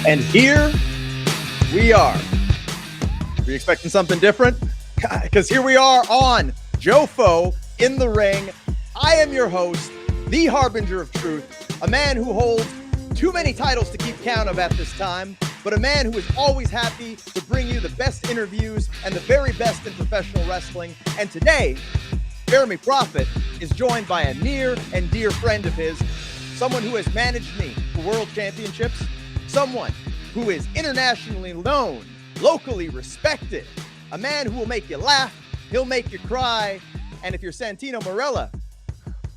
And here we are. Were you expecting something different? Because here we are on Jofo in the Ring. I am your host, the harbinger of truth, a man who holds too many titles to keep count of at this time, but a man who is always happy to bring you the best interviews and the very best in professional wrestling. And today, Jeremy Prophet is joined by a near and dear friend of his, someone who has managed me for world championships, someone who is internationally known, locally respected, a man who will make you laugh, he'll make you cry, and if you're Santino Marella,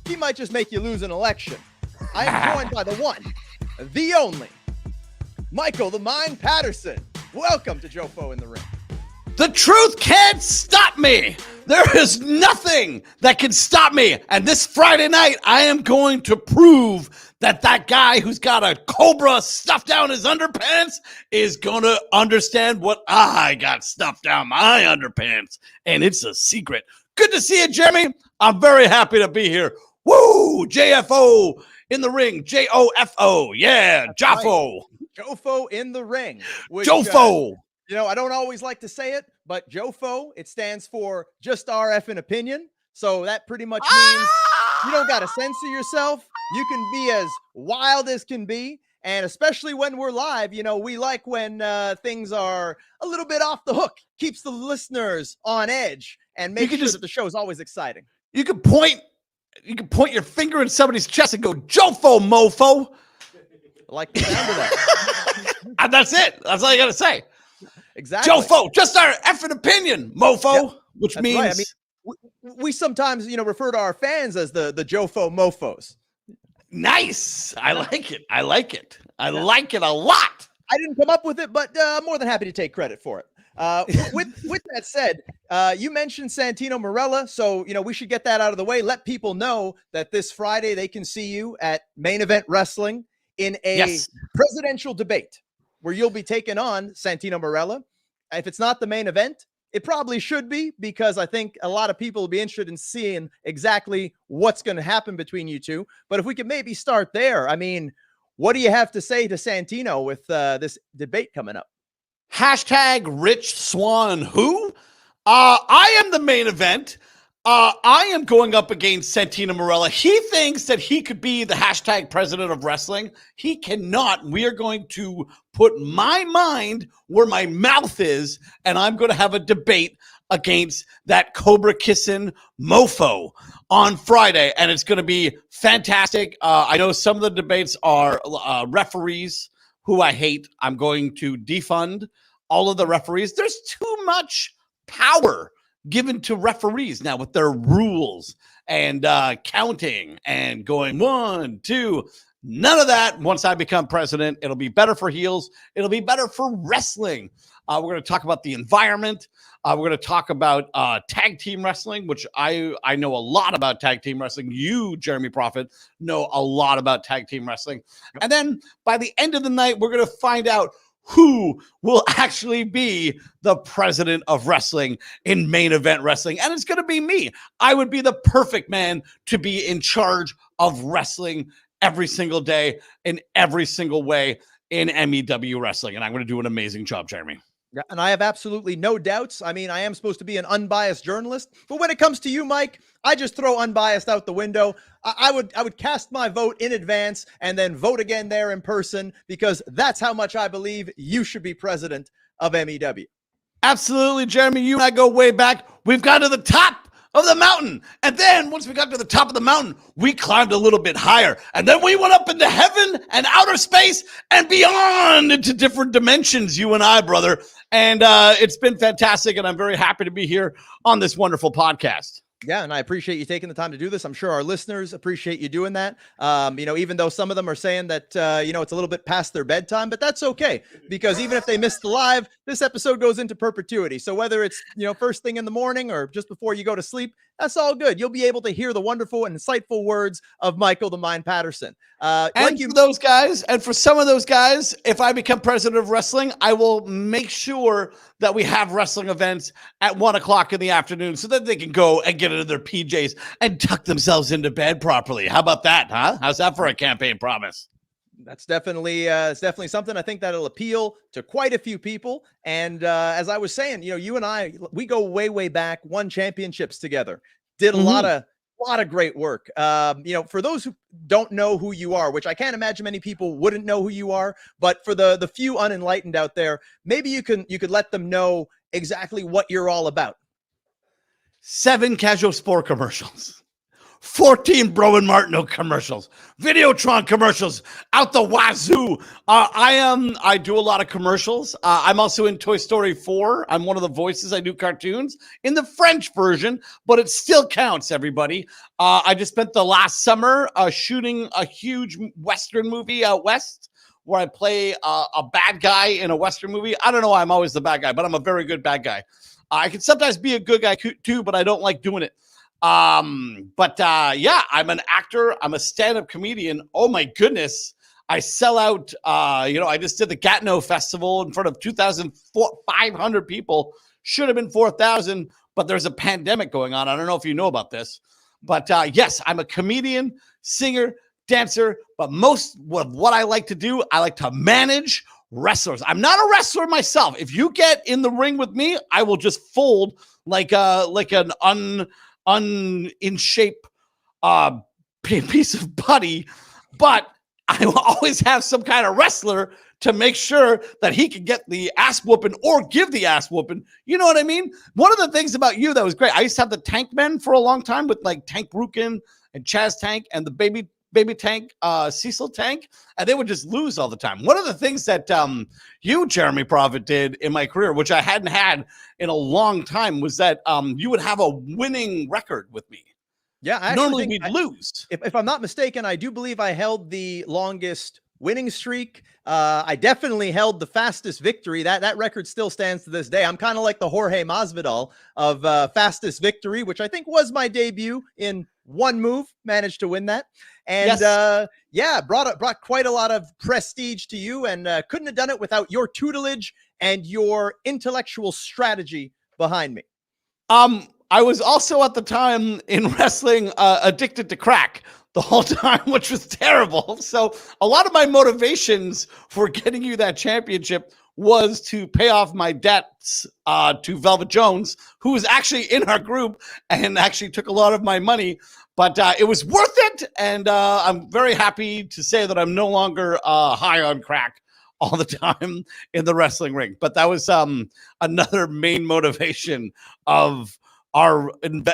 he might just make you lose an election. I am joined by the one, the only, Michael the Mind Paterson. Welcome to Jofo in the Ring. The truth can't stop me. There is nothing that can stop me. And this Friday night, I am going to prove that that guy who's got a cobra stuffed down his underpants is going to understand what I got stuffed down my underpants. And it's a secret. Good to see you, Jeremy. I'm very happy to be here. Woo! JFO in the ring. JOFO. Yeah, Jofo. Right. Jofo in the Ring. Which, Jofo. You know, I don't always like to say it, but Jofo, it stands for just our effing opinion. So that pretty much means you don't got to censor yourself. You can be as wild as can be. And especially when we're live, you know, we like when things are a little bit off the hook, keeps the listeners on edge and make sure that the show is always exciting. You can point your finger in somebody's chest and go, Jofo, mofo. I like the sound of that. And that's it. That's all you got to say. Exactly. Jofo, just our effing opinion, mofo, yep, which means right. I mean, we sometimes, you know, refer to our fans as the Jofo mofos. Nice. I like it. I like it. I like it a lot. I didn't come up with it, but I'm more than happy to take credit for it. With that said, you mentioned Santino Marella, so, you know, we should get that out of the way. Let people know that this Friday they can see you at Main Event Wrestling in a presidential debate where you'll be taking on Santino Marella. If it's not the main event, it probably should be, because I think a lot of people will be interested in seeing exactly what's going to happen between you two. But if we could maybe start there, I mean, what do you have to say to Santino with this debate coming up? Hashtag Rich Swann. Who? I am the main event. I am going up against Santino Marella. He thinks that he could be the hashtag president of wrestling. He cannot. We are going to put my mind where my mouth is, and I'm going to have a debate against that cobra kissing mofo on Friday, and it's going to be fantastic. I know some of the debates are referees who I hate. I'm going to defund all of the referees. There's too much power given to referees now with their rules and counting and going 1, 2. None of that. Once I become president, it'll be better for heels. It'll be better for wrestling. We're going to talk about the environment. We're going to talk about tag team wrestling, which I know a lot about tag team wrestling. You, Jeremy Prophet, know a lot about tag team wrestling. And then by the end of the night, we're going to find out who will actually be the president of wrestling in Main Event Wrestling. And it's going to be me. I would be the perfect man to be in charge of wrestling every single day in every single way in MEW Wrestling. And I'm going to do an amazing job, Jeremy. Yeah, and I have absolutely no doubts. I mean, I am supposed to be an unbiased journalist, but when it comes to you, Mike, I just throw unbiased out the window. I would cast my vote in advance and then vote again there in person, because that's how much I believe you should be president of MEW. Absolutely, Jeremy. You and I go way back. We've got to the top of the mountain. And then once we got to the top of the mountain, we climbed a little bit higher. And then we went up into heaven and outer space and beyond into different dimensions, you and I, brother. And it's been fantastic. And I'm very happy to be here on this wonderful podcast. Yeah, and I appreciate you taking the time to do this. I'm sure our listeners appreciate you doing that. You know, even though some of them are saying that, you know, it's a little bit past their bedtime, but that's okay, because even if they missed the live, this episode goes into perpetuity. So whether it's, you know, first thing in the morning or just before you go to sleep, that's all good. You'll be able to hear the wonderful and insightful words of Michael the Mind Paterson. For those guys, and for some of those guys, if I become president of wrestling, I will make sure that we have wrestling events at 1 o'clock in the afternoon so that they can go and get into their PJs and tuck themselves into bed properly. How about that, huh? How's that for a campaign promise? That's definitely it's definitely something I think that'll appeal to quite a few people. And as I was saying, you and I, we go way back, won championships together, did a lot of great work. For those who don't know who you are, which I can't imagine many people wouldn't know who you are, but for the few unenlightened out there, maybe you could let them know exactly what you're all about. 7 Casual Sport commercials, 14 Bro and Martineau commercials, Videotron commercials out the wazoo. I do a lot of commercials. I'm also in Toy Story 4. I'm one of the voices. I do cartoons in the French version, but it still counts, everybody. I just spent the last summer shooting a huge Western movie out west where I play a bad guy in a Western movie. I don't know why I'm always the bad guy, but I'm a very good bad guy. I can sometimes be a good guy too, but I don't like doing it. Yeah, I'm an actor. I'm a stand-up comedian. Oh my goodness. I sell out. I just did the Gatineau Festival in front of 2,500 people. Should have been 4,000, but there's a pandemic going on. I don't know if you know about this, but yes, I'm a comedian, singer, dancer, but most of what I like to do, I like to manage wrestlers. I'm not a wrestler myself. If you get in the ring with me, I will just fold like an in shape piece of putty, but I will always have some kind of wrestler to make sure that he can get the ass whooping or give the ass whooping. You know what I mean? One of the things about you that was great, I used to have the Tank Men for a long time with like Tank Rukin and Chaz Tank and the baby Tank, Cecil Tank, and they would just lose all the time. One of the things that you, Jeremy Prophet, did in my career, which I hadn't had in a long time, was that you would have a winning record with me. Yeah, normally we'd lose. If I'm not mistaken, I do believe I held the longest winning streak. I definitely held the fastest victory. That record still stands to this day. I'm kind of like the Jorge Masvidal of fastest victory, which I think was my debut in one move. Managed to win that. And yes. Brought quite a lot of prestige to you, and couldn't have done it without your tutelage and your intellectual strategy behind me. I was also at the time in wrestling addicted to crack the whole time, which was terrible. So a lot of my motivations for getting you that championship was to pay off my debts to Velvet Jones, who was actually in our group and actually took a lot of my money. But it was worth it, and I'm very happy to say that I'm no longer high on crack all the time in the wrestling ring. But that was another main motivation of our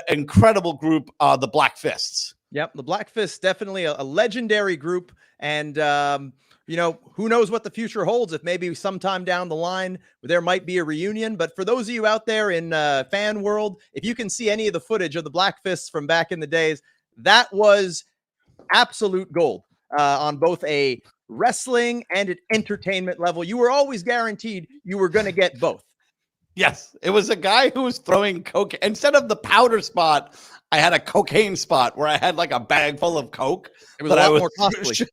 incredible group, the Black Fists. Yep, the Black Fists, definitely a legendary group. And, who knows what the future holds, if maybe sometime down the line there might be a reunion. But for those of you out there in fan world, if you can see any of the footage of the Black Fists from back in the days, that was absolute gold on both a wrestling and an entertainment level. You were always guaranteed you were going to get both. Yes, it was a guy who was throwing coke. Instead of the powder spot, I had a cocaine spot where I had like a bag full of coke. It was a lot more costly.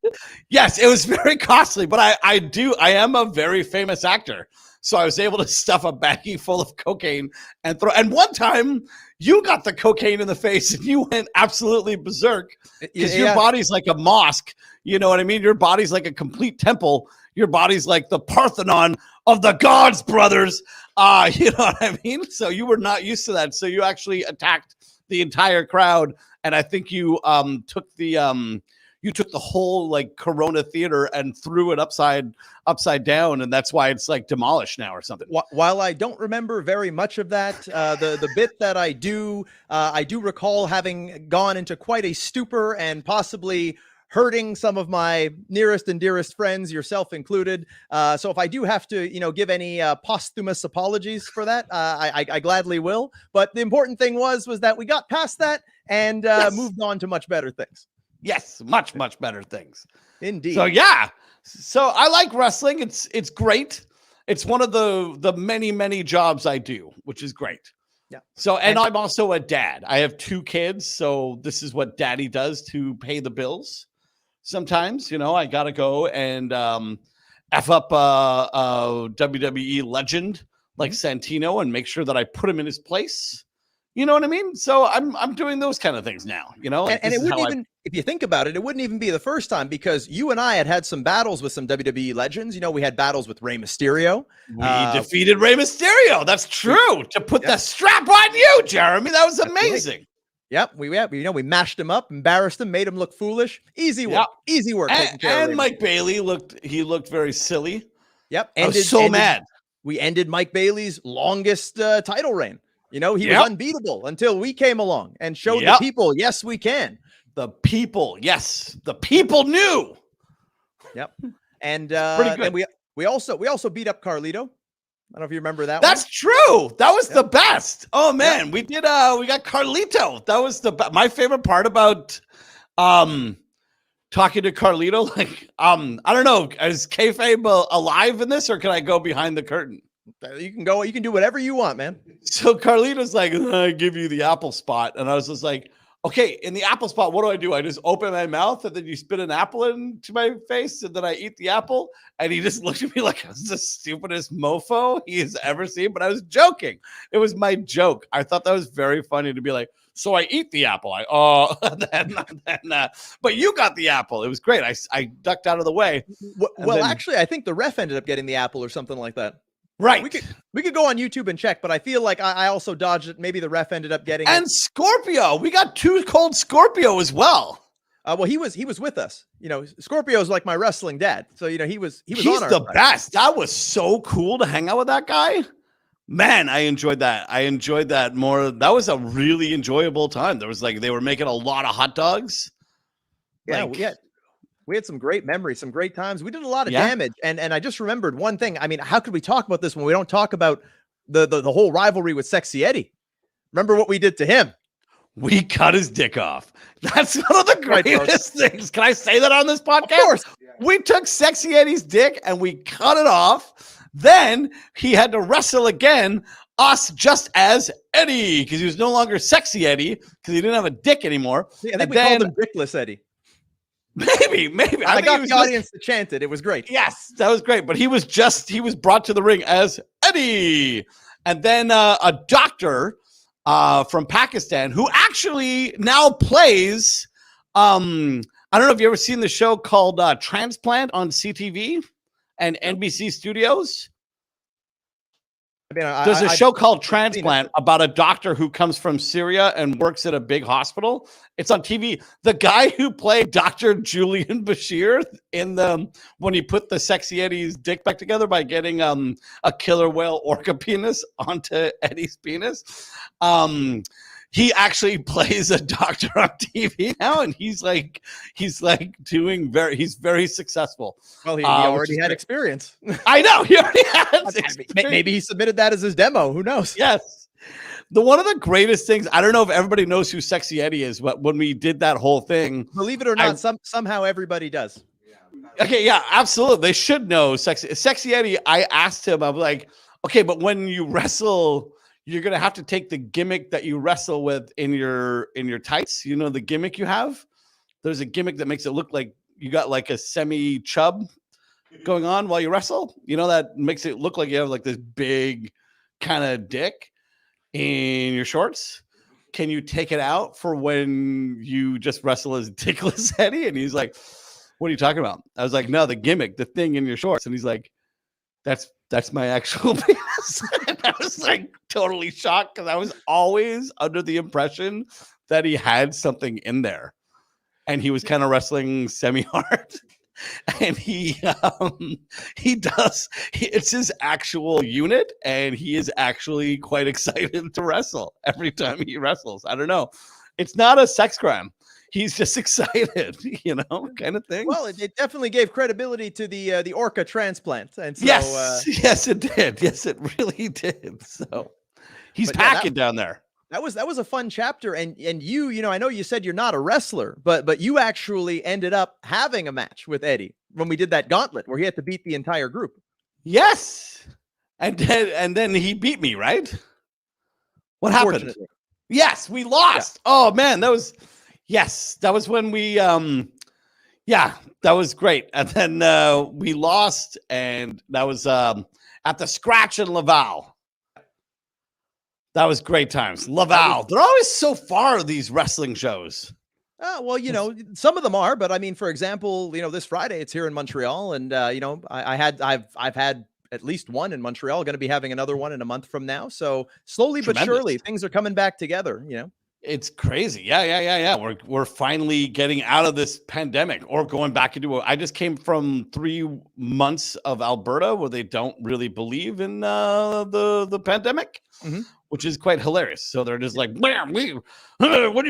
Yes, it was very costly, but I am a very famous actor. So I was able to stuff a baggie full of cocaine and throw. And one time you got the cocaine in the face and you went absolutely berserk because your body's like a mosque. You know what I mean? Your body's like a complete temple. Your body's like the Parthenon of the gods, brothers. You know what I mean? So you were not used to that. So you actually attacked the entire crowd. And I think you took the whole like Corona Theater and threw it upside down, and that's why it's like demolished now or something. While I don't remember very much of that, the bit that I do recall having gone into quite a stupor and possibly hurting some of my nearest and dearest friends, yourself included. So if I do have to, give any posthumous apologies for that, I gladly will. But the important thing was that we got past that and moved on to much better things. Yes, much better things. Indeed. So yeah. So I like wrestling. It's great. It's one of the many jobs I do, which is great. Yeah. So and I'm also a dad. I have 2 kids, so this is what daddy does to pay the bills. Sometimes, I gotta go and F up a WWE legend like Santino and make sure that I put him in his place. You know what I mean? So I'm doing those kind of things now, you know? Like, And it wouldn't even, if you think about it, it wouldn't even be the first time, because you and I had some battles with some WWE legends. You know, we had battles with Rey Mysterio. We defeated Rey Mysterio. That's true. To put the strap on you, Jeremy. That was amazing. Right. Yep, we mashed him up, embarrassed him, made him look foolish. Easy work, easy work. And Mike Bailey looked very silly. Yep, I was so mad. We ended Mike Bailey's longest title reign. You know, he was unbeatable until we came along and showed the people, yes, we can. The people, yes, the people knew. Yep, and then we also beat up Carlito. I don't know if you remember that. That's true. That was the best. Oh man, we did. We got Carlito. That was my favorite part about talking to Carlito. Like, I don't know, is kayfabe alive in this, or can I go behind the curtain? You can go. You can do whatever you want, man. So Carlito's like, I give you the apple spot, and I was just like, okay, in the apple spot, what do? I just open my mouth, and then you spit an apple into my face, and then I eat the apple. And he just looked at me like I was the stupidest mofo he has ever seen. But I was joking. It was my joke. I thought that was very funny to be like, so I eat the apple. But you got the apple. It was great. I ducked out of the way. Well, actually, I think the ref ended up getting the apple or something like that. Right. We could go on YouTube and check, but I feel like I also dodged it. Maybe the ref ended up getting it. Scorpio. We got Too Cold Scorpio as well. Well, he was with us. You know, Scorpio's like my wrestling dad. So, you know, he's on our the best. That was so cool to hang out with that guy. Man, I enjoyed that. I enjoyed that more. That was a really enjoyable time. There was they were making a lot of hot dogs. Yeah, we had some great memories, some great times. We did a lot of damage. And I just remembered one thing. I mean, how could we talk about this when we don't talk about the whole rivalry with Sexxxy Eddy? Remember what we did to him? We cut his dick off. That's one of the greatest things. Can I say that on this podcast? Of course. We took Sexxxy Eddy's dick and we cut it off. Then he had to wrestle again, us just as Eddie, because he was no longer Sexxxy Eddy, because he didn't have a dick anymore. I think we called him Dickless Eddie. Maybe. I got the audience to chant it. It was great. Yes, that was great. But he was brought to the ring as Eddie. And then a doctor from Pakistan who actually now plays, I don't know if you ever seen the show called Transplant on CTV and NBC Studios. I mean, there's a show called Transplant about a doctor who comes from Syria and works at a big hospital. It's on TV. The guy who played Dr. Julian Bashir when he put the Sexxxy Eddy's dick back together by getting a killer whale orca penis onto Eddie's penis. He actually plays a doctor on TV now, and he's very successful. Well, he already had experience. I know he already has experience. Maybe he submitted that as his demo. Who knows? Yes. One of the greatest things, I don't know if everybody knows who Sexxxy Eddy is, but when we did that whole thing, believe it or not, somehow everybody does. Okay, yeah, absolutely. They should know Sexxxy Eddy. I asked him, I'm like, okay, but when you wrestle, you're gonna have to take the gimmick that you wrestle with in your tights. You know the gimmick you have? There's a gimmick that makes it look like you got like a semi-chub going on while you wrestle. You know, that makes it look like you have like this big kind of dick in your shorts. Can you take it out for when you just wrestle as Dickless Eddie? And he's like, what are you talking about? I was like, no, the gimmick, the thing in your shorts. And he's like, that's my actual penis. And I was like totally shocked because I was always under the impression that he had something in there and he was kind of wrestling semi-hard. And it's his actual unit, and he is actually quite excited to wrestle every time he wrestles. I don't know. It's not a sex crime. He's just excited, you know, kind of thing. Well, it definitely gave credibility to the orca transplant. And so, yes, it did. Yes, it really did. So he's packing down there. That was a fun chapter. And you know, I know you said you're not a wrestler, but you actually ended up having a match with Eddie when we did that gauntlet where he had to beat the entire group. Yes. And then he beat me, right? What happened? Yes, we lost. Yeah. Oh man, that was when we that was great. And then we lost, and that was at the Scratch in Laval. That was great times. Laval. They're always so far, these wrestling shows. Well, some of them are, but I mean, for example, this Friday it's here in Montreal, and I've had at least one in Montreal. Going to be having another one in a month from now. So slowly but surely, things are coming back together. It's crazy. Yeah. We're finally getting out of this pandemic or going back into I just came from 3 months of Alberta where they don't really believe in the pandemic, which is quite hilarious. So they're just like, what do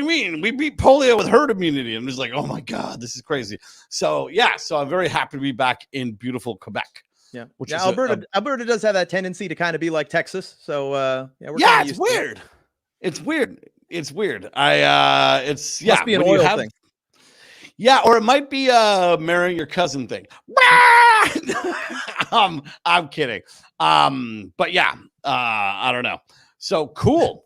you mean? We beat polio with herd immunity. I'm just like, oh my God, this is crazy. So so I'm very happy to be back in beautiful Quebec. Yeah. Which is Alberta does have that tendency to kind of be like Texas. So it's weird. It's weird. It's weird. Must be an oil thing. Yeah, or it might be marrying your cousin thing. I'm kidding. But yeah, I don't know. So cool.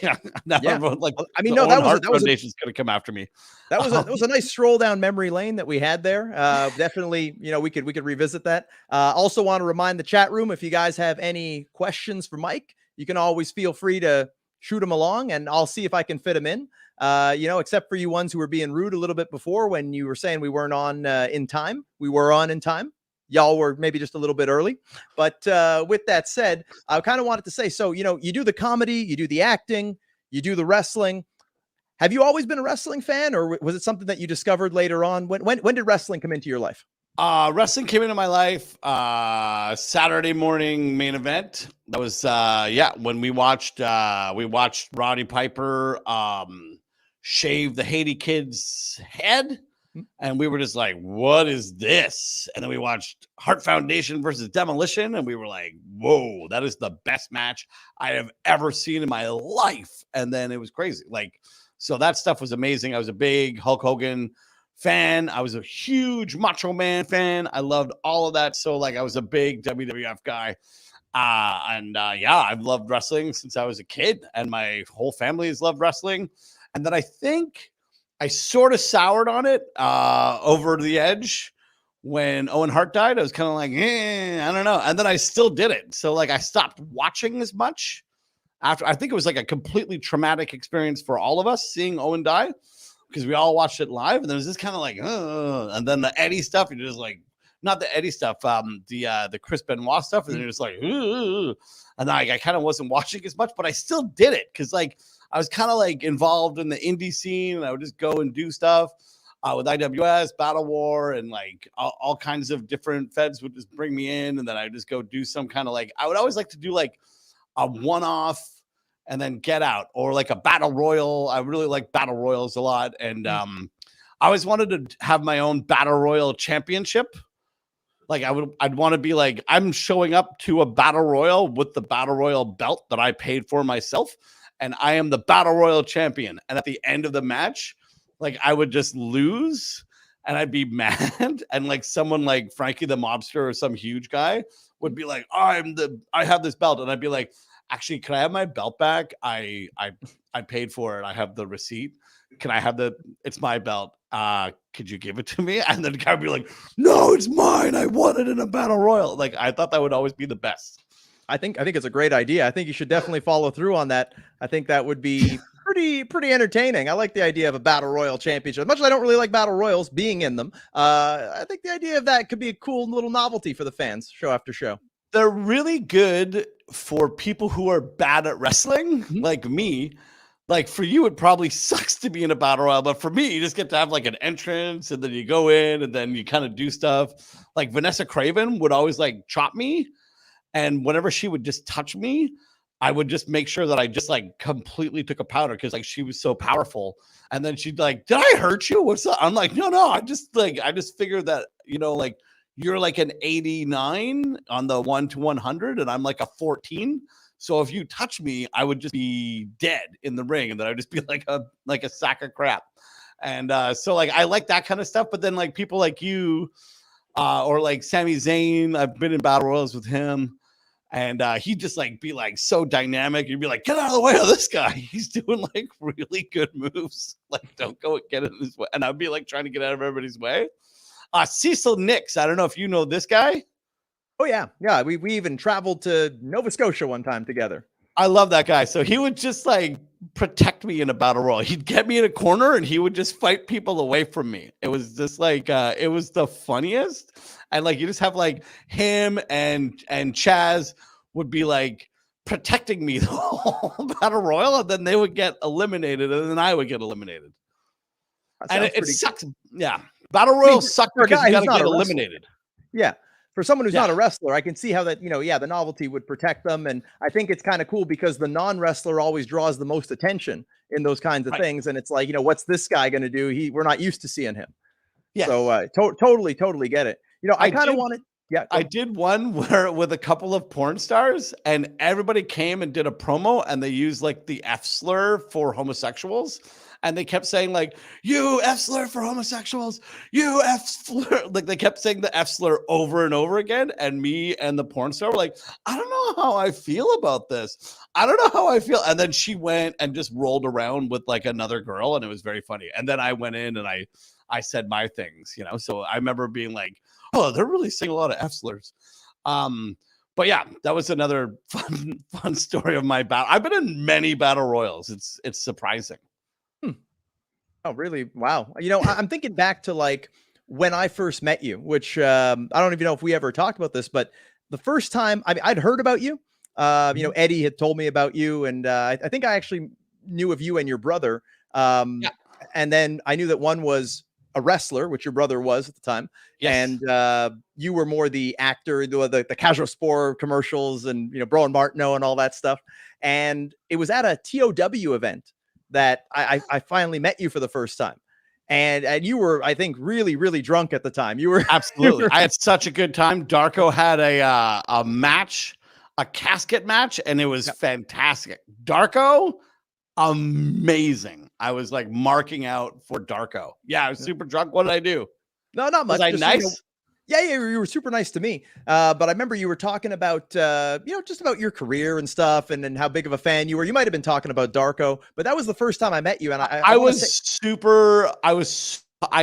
Yeah. Like, I mean, no, that was Foundation's gonna come after me. That was a nice stroll down memory lane that we had there. Definitely, we could revisit that. Also want to remind the chat room, if you guys have any questions for Mike, you can always feel free to shoot them along, and I'll see if I can fit them in. Except for you ones who were being rude a little bit before when you were saying we weren't on in time. We were on in time. Y'all were maybe just a little bit early. But with that said, I kind of wanted to say, so, you do the comedy, you do the acting, you do the wrestling. Have you always been a wrestling fan, or was it something that you discovered later on? When did wrestling come into your life? Wrestling came into my life Saturday morning main event. That was when we watched Roddy Piper shave the Haiti kid's head, and we were just like, what is this? And then we watched Heart Foundation versus Demolition, and we were like, whoa, that is the best match I have ever seen in my life. And then it was crazy. So that stuff was amazing. I was a big Hulk Hogan fan. I was a huge Macho Man fan. I loved all of that. So I was a big WWF guy. I've loved wrestling since I was a kid, and my whole family has loved wrestling. And then I think I sort of soured on it over the edge when Owen Hart died. I was kind of like, I don't know. And then I still did it. So I stopped watching as much after. I think it was a completely traumatic experience for all of us seeing Owen die, because we all watched it live, and there was this kind of and then the Eddie stuff, you're just like, not the Eddie stuff, the Chris Benoit stuff, and you're just like, and then I kind of wasn't watching as much, but I still did it because I was kind of involved in the indie scene, and I would just go and do stuff with IWS, Battle War, and all kinds of different feds would just bring me in, and then I would just go do some kind of I would always like to do a one-off and then get out, or a battle royal. I really like battle royals a lot. And I always wanted to have my own battle royal championship. I'd want to be I'm showing up to a battle royal with the battle royal belt that I paid for myself, and I am the battle royal champion. And at the end of the match, I would just lose, and I'd be mad. And someone like Frankie the Mobster or some huge guy would be like, I have this belt. And I'd be like, actually, can I have my belt back? I paid for it. I have the receipt. Can I have it's my belt. Could you give it to me? And then the guy would be like, no, it's mine. I won it in a battle royal. I thought that would always be the best. I think it's a great idea. I think you should definitely follow through on that. I think that would be pretty entertaining. I like the idea of a battle royal championship. As much as I don't really like battle royals being in them, I think the idea of that could be a cool little novelty for the fans, show after show. They're really good for people who are bad at wrestling, like me. For you, it probably sucks to be in a battle royal, but for me, you just get to have an entrance, and then you go in, and then you kind of do stuff. Vanessa Craven would always chop me, and whenever she would just touch me, I would just make sure that I just completely took a powder, because she was so powerful. And then she'd did I hurt you? What's up? I'm like, no, I just figured that you're an 89 on the 1 to 100, and I'm a 14. So if you touch me, I would just be dead in the ring, and then I'd just be like a sack of crap. And so I like that kind of stuff. But then people like you, or Sami Zayn, I've been in battle royals with him, and he'd just be so dynamic. You'd be like, get out of the way of this guy. He's doing really good moves. Don't go get in his way. And I'd be trying to get out of everybody's way. Cecil Nix. I don't know if you know this guy. Oh yeah. We even traveled to Nova Scotia one time together. I love that guy. So he would just like protect me in a battle royal. He'd get me in a corner and he would just fight people away from me. It was just like it was the funniest. And like you just have like him and Chaz would be like protecting me the whole battle royal, and then they would get eliminated, and then I would get eliminated. And it sucks. Yeah, battle royals suck because you gotta get eliminated. Yeah. For someone who's not a wrestler, I can see how that, the novelty would protect them. And I think it's kind of cool because the non-wrestler always draws the most attention in those kinds of things. And it's like, what's this guy going to do? We're not used to seeing him. Yeah. So totally get it. I kind of wanted. Yeah. I did one where with a couple of porn stars and everybody came and did a promo and they used like the F slur for homosexuals. And they kept saying like, you F slur for homosexuals, you F slur. Like they kept saying the F slur over and over again. And me and the porn star were like, I don't know how I feel about this. I don't know how I feel. And then she went and just rolled around with like another girl. And it was very funny. And then I went in and I said my things, So I remember being like, oh, they're really saying a lot of F slurs. But yeah, that was another fun story of my battle. I've been in many battle royals. It's surprising. Oh, really? Wow. I'm thinking back to like when I first met you, which I don't even know if we ever talked about this, but the first time I'd heard about you, Eddie had told me about you. And I think I actually knew of you and your brother. And then I knew that one was a wrestler, which your brother was at the time. Yes. And you were more the actor, the Casual Sport commercials and, Bro and Martineau and all that stuff. And it was at a TOW event that I finally met you for the first time. And you were, I think, really, really drunk at the time. You were absolutely. I had such a good time. Darko had a match, a casket match, and it was fantastic. Darko, amazing. I was like marking out for Darko. Yeah, I was super drunk. What did I do? No, not much. Was I nice? Yeah, you were super nice to me. But I remember you were talking about, just about your career and stuff and how big of a fan you were. You might have been talking about Darko, but that was the first time I met you. And I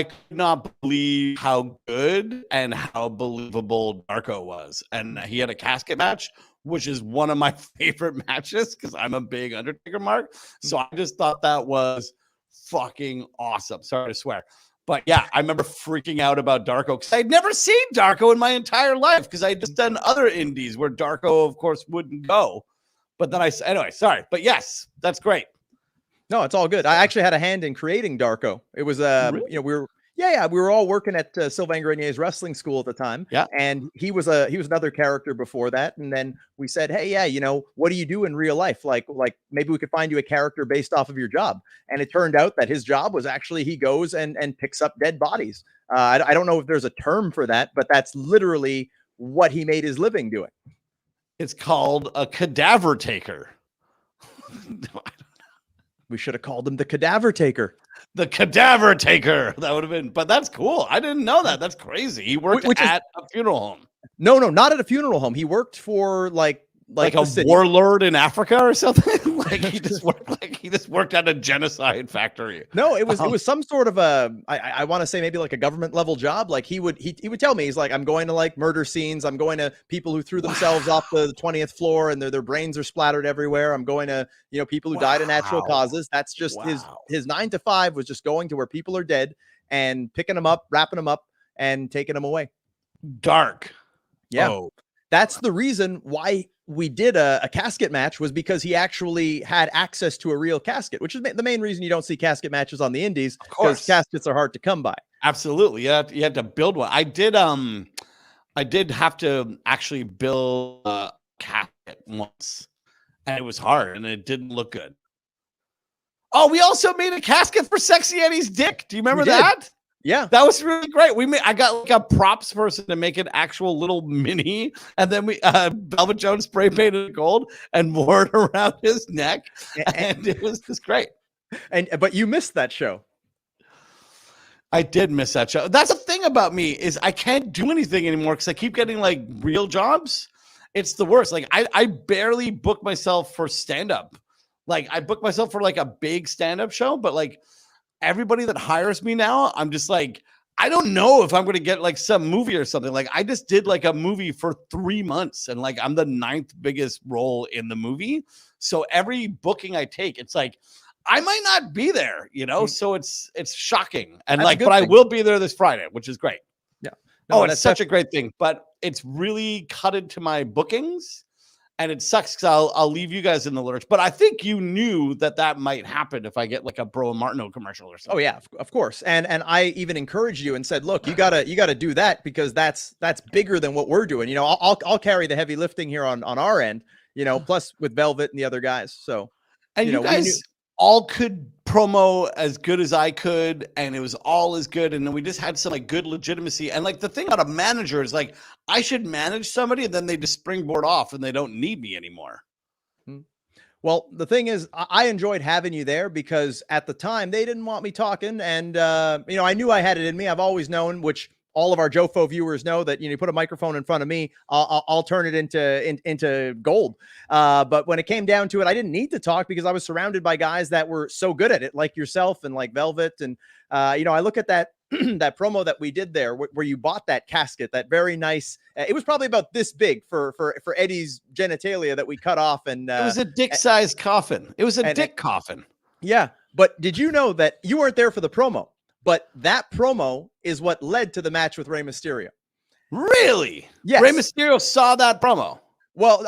could not believe how good and how believable Darko was. And he had a casket match, which is one of my favorite matches because I'm a big Undertaker mark. So I just thought that was fucking awesome. Sorry to swear. But yeah, I remember freaking out about Darko because I'd never seen Darko in my entire life because I had just done other indies where Darko, of course, wouldn't go. But then anyway, sorry. But yes, that's great. No, it's all good. I actually had a hand in creating Darko. It was, we were all working at Sylvain Grenier's wrestling school at the time. Yeah. And he was another character before that. And then we said, hey, what do you do in real life? Like maybe we could find you a character based off of your job. And it turned out that his job was actually he goes and picks up dead bodies. I don't know if there's a term for that, but that's literally what he made his living doing. It's called a cadaver taker. We should have called him the Cadaver Taker. The Cadaver Taker. That would have been, but that's cool. I didn't know that. That's crazy. He worked at a funeral home. No, not at a funeral home. He worked for like a warlord in Africa or something. He just worked at a genocide factory. No, it was some sort of I want to say maybe like a government level job. Like he would tell me, he's like, I'm going to like murder scenes. I'm going to people who threw themselves off the 20th floor and their brains are splattered everywhere. I'm going to, people who died of natural causes. That's just his 9 to 5 was just going to where people are dead and picking them up, wrapping them up and taking them away. Dark. Yeah. Oh. That's the reason why we did a casket match, was because he actually had access to a real casket, which is the main reason you don't see casket matches on the indies, because caskets are hard to come by. Absolutely. You had to build one. I did have to actually build a casket once, and it was hard and it didn't look good. Oh, we also made a casket for Sexxxy Eddy's dick. Do you remember that? Yeah, that was really great. I got like a props person to make an actual little mini, and then we Velvet Jones spray painted it gold and wore it around his neck, and it was just great. But you missed that show. I did miss that show. That's the thing about me, is I can't do anything anymore because I keep getting like real jobs. It's the worst. Like I barely book myself for stand-up. Like I book myself for like a big stand-up show, but like everybody that hires me now, I'm just like, I don't know if I'm going to get like some movie or something. Like I just did like a movie for 3 months and like I'm the 9th biggest role in the movie. So every booking I take, it's like, I might not be there, you know? So it's shocking. And That's like, but I will be there this Friday, which is great. Yeah. No, it's such a great thing, but it's really cut into my bookings. And it sucks because I'll leave you guys in the lurch. But I think you knew that might happen if I get like a Bro and Martineau commercial or something. Oh yeah, of course. And I even encouraged you and said, look, you gotta do that because that's bigger than what we're doing. You know, I'll carry the heavy lifting here on our end. You know, plus with Velvet and the other guys. So, and you guys all could promo as good as I could, and it was all as good. And then we just had some like good legitimacy. And like the thing about a manager is like I should manage somebody, and then they just springboard off, and they don't need me anymore. Well, the thing is, I enjoyed having you there because at the time they didn't want me talking, and you know, I knew I had it in me. I've always known, which all of our Jofo viewers know, that you put a microphone in front of me, I'll turn it into gold. But when it came down to it, I didn't need to talk because I was surrounded by guys that were so good at it, like yourself and like Velvet. And you know, I look at that that promo that we did there, where you bought that casket, that very nice. It was probably about this big for Eddie's genitalia that we cut off, and it was a dick-sized coffin. It was a dick coffin. Yeah, but did you know that you weren't there for the promo? But that promo is what led to the match with Rey Mysterio. Really? Yes. Rey Mysterio saw that promo. Well,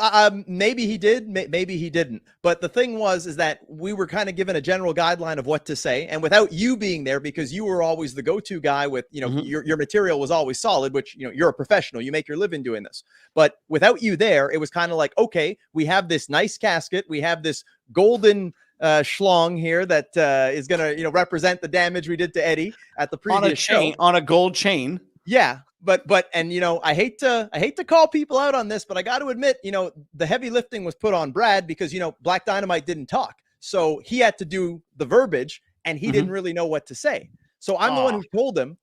maybe he did, maybe he didn't. But the thing is that we were kind of given a general guideline of what to say. And without you being there, because you were always the go-to guy with, you know, your material was always solid, which, you know, you're a professional, you make your living doing this. But without you there, it was kind of like, okay, we have this nice casket. We have this golden schlong here that is going to, you know, represent the damage we did to Eddie at the previous show. On a gold chain. Yeah. But, and, you know, I hate to call people out on this, but I got to admit, you know, the heavy lifting was put on Brad because, you know, Black Dynamite didn't talk. So he had to do the verbiage and he didn't really know what to say. So I'm the one who told him,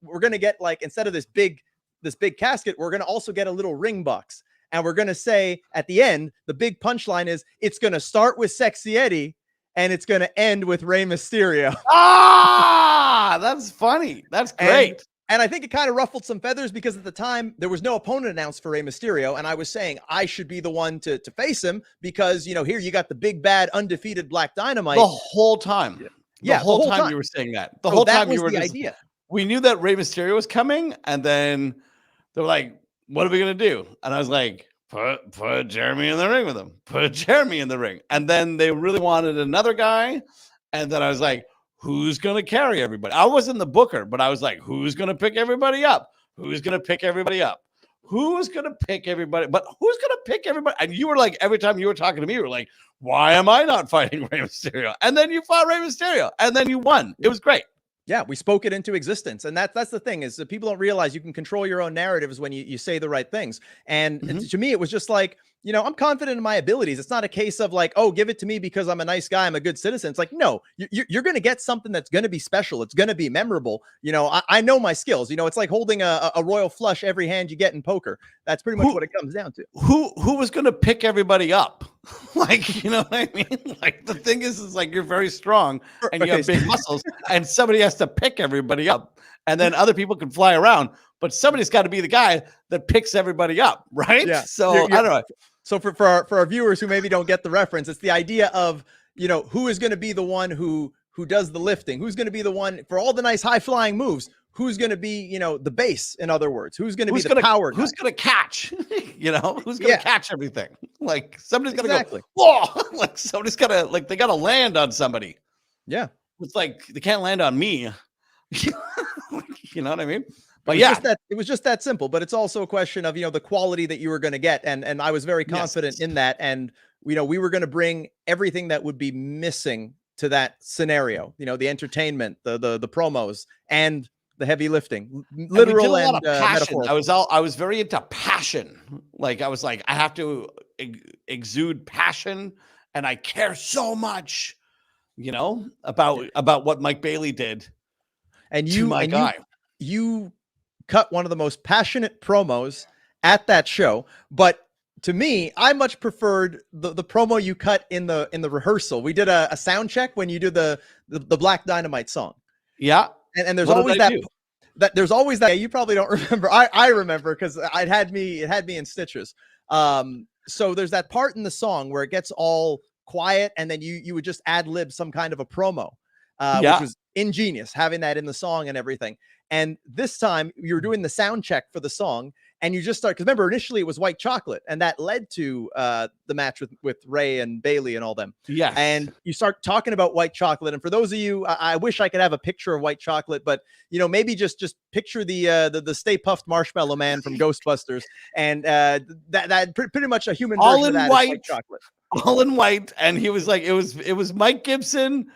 we're going to get, like, instead of this big casket, we're going to also get a little ring box. And we're going to say at the end, the big punchline is it's going to start with Sexxxy Eddy and it's going to end with Rey Mysterio. That's funny. That's great. And I think it kind of ruffled some feathers because at the time there was no opponent announced for Rey Mysterio. And I was saying I should be the one to face him because, you know, here you got the big, bad, undefeated Black Dynamite. The whole time. Yeah. The whole time you were saying that. The whole time you were the idea. We knew that Rey Mysterio was coming. And then they were like, what are we going to do? And I was like, put Jeremy in the ring with him. Put Jeremy in the ring. And then they really wanted another guy. And then I was like, who's going to carry everybody? I wasn't the booker, but I was like, who's going to pick everybody up? Who's going to pick everybody up? Who's going to pick everybody? But who's going to pick everybody? And you were like, every time you were talking to me, you were like, why am I not fighting Rey Mysterio? And then you fought Rey Mysterio and then you won. It was great. Yeah, we spoke it into existence. And that's the thing is that people don't realize you can control your own narratives when you say the right things. And to me, it was just like, you know, I'm confident in my abilities. It's not a case of like, oh, give it to me because I'm a nice guy. I'm a good citizen. It's like, no, you're going to get something that's going to be special. It's going to be memorable. You know, I know my skills. You know, it's like holding a royal flush every hand you get in poker. That's pretty much what it comes down to. Who was going to pick everybody up? Like, you know what I mean? Like the thing is like you're very strong and you have big muscles and somebody has to pick everybody up and then other people can fly around, but somebody's got to be the guy that picks everybody up, right? Yeah. So I don't know. So for our viewers who maybe don't get the reference, it's the idea of, you know, who is going to be the one who does the lifting? Who's going to be the one for all the nice high flying moves? Who's going to be, you know, the base, in other words? Who's going to be the power guy? Who's going to catch? You know, who's going to catch everything? Like somebody's going to go, whoa! Like somebody's got to, like they got to land on somebody. Yeah, it's like they can't land on me. You know what I mean? But it was just that simple. But it's also a question of, you know, the quality that you were going to get, and I was very confident in that. And you know, we were going to bring everything that would be missing to that scenario. You know, the entertainment, the promos, and the heavy lifting, literal and metaphorical. I was very into passion. Like I was like, I have to exude passion, and I care so much, you know, about what Mike Bailey did. And you cut one of the most passionate promos at that show, but to me, I much preferred the promo you cut in the rehearsal. We did a sound check when you did the Black Dynamite song. Yeah. And there's What always did I that do? there's always that you probably don't remember. I remember because it had me in stitches. So there's that part in the song where it gets all quiet and then you would just ad lib some kind of a promo, which Yeah. was ingenious, having that in the song and everything. And this time you're doing the sound check for the song and you just start, because remember initially it was White Chocolate and that led to the match with Ray and Bailey and all them. Yes. And you start talking about White Chocolate. And for those of you, I wish I could have a picture of White Chocolate, but maybe just picture the Stay Puffed Marshmallow Man from Ghostbusters, and that pretty much a human all version in of that white, is White Chocolate. all in white. And he was like, it was Mike Gibson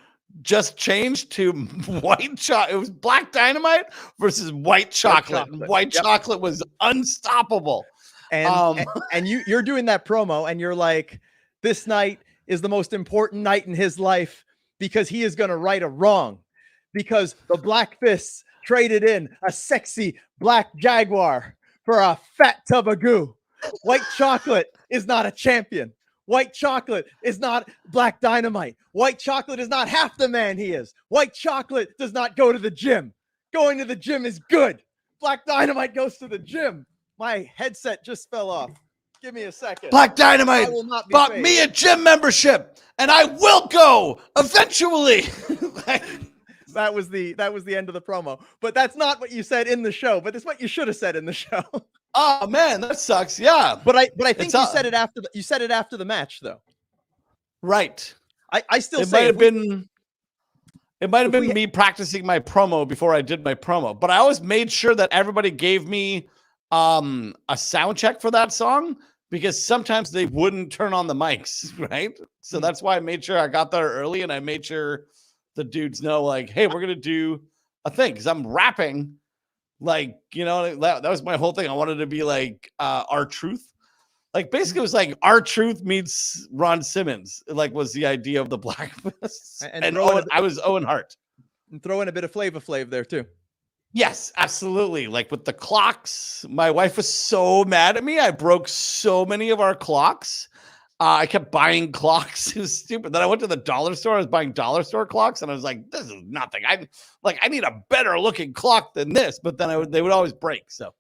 just changed to white chocolate. It was Black Dynamite versus White Chocolate. White Chocolate was unstoppable. And you're doing that promo and you're like, this night is the most important night in his life because he is going to right a wrong, because the Black Fists traded in a sexy black Jaguar for a fat tub of goo. White Chocolate is not a champion. White Chocolate is not Black Dynamite. White Chocolate is not half the man he is. White Chocolate does not go to the gym. Going to the gym is good. Black Dynamite goes to the gym. My headset just fell off. Give me a second. Black Dynamite bought me a gym membership, and I will go eventually. That was the end of the promo. But that's not what you said in the show. But it's what you should have said in the show. Oh man, that sucks. Yeah, but I think you said it after the match though. Right. I still it say it might have been me practicing my promo before I did my promo. But I always made sure that everybody gave me a sound check for that song, because sometimes they wouldn't turn on the mics, right? So that's why I made sure I got there early, and I made sure the dudes know, like, hey, we're gonna do a thing, because I'm rapping, like, that was my whole thing. I wanted to be like R-Truth, like basically it was like R-Truth meets Ron Simmons, like was the idea of the Black Fists, and I was Owen Hart, and throw in a bit of Flavor Flav there too. Yes, absolutely. Like with the clocks, my wife was so mad at me. I broke so many of our clocks. I kept buying clocks. It was stupid. Then I went to the dollar store. I was buying dollar store clocks, and I was like, "This is nothing. I need a better looking clock than this." But then they would always break. So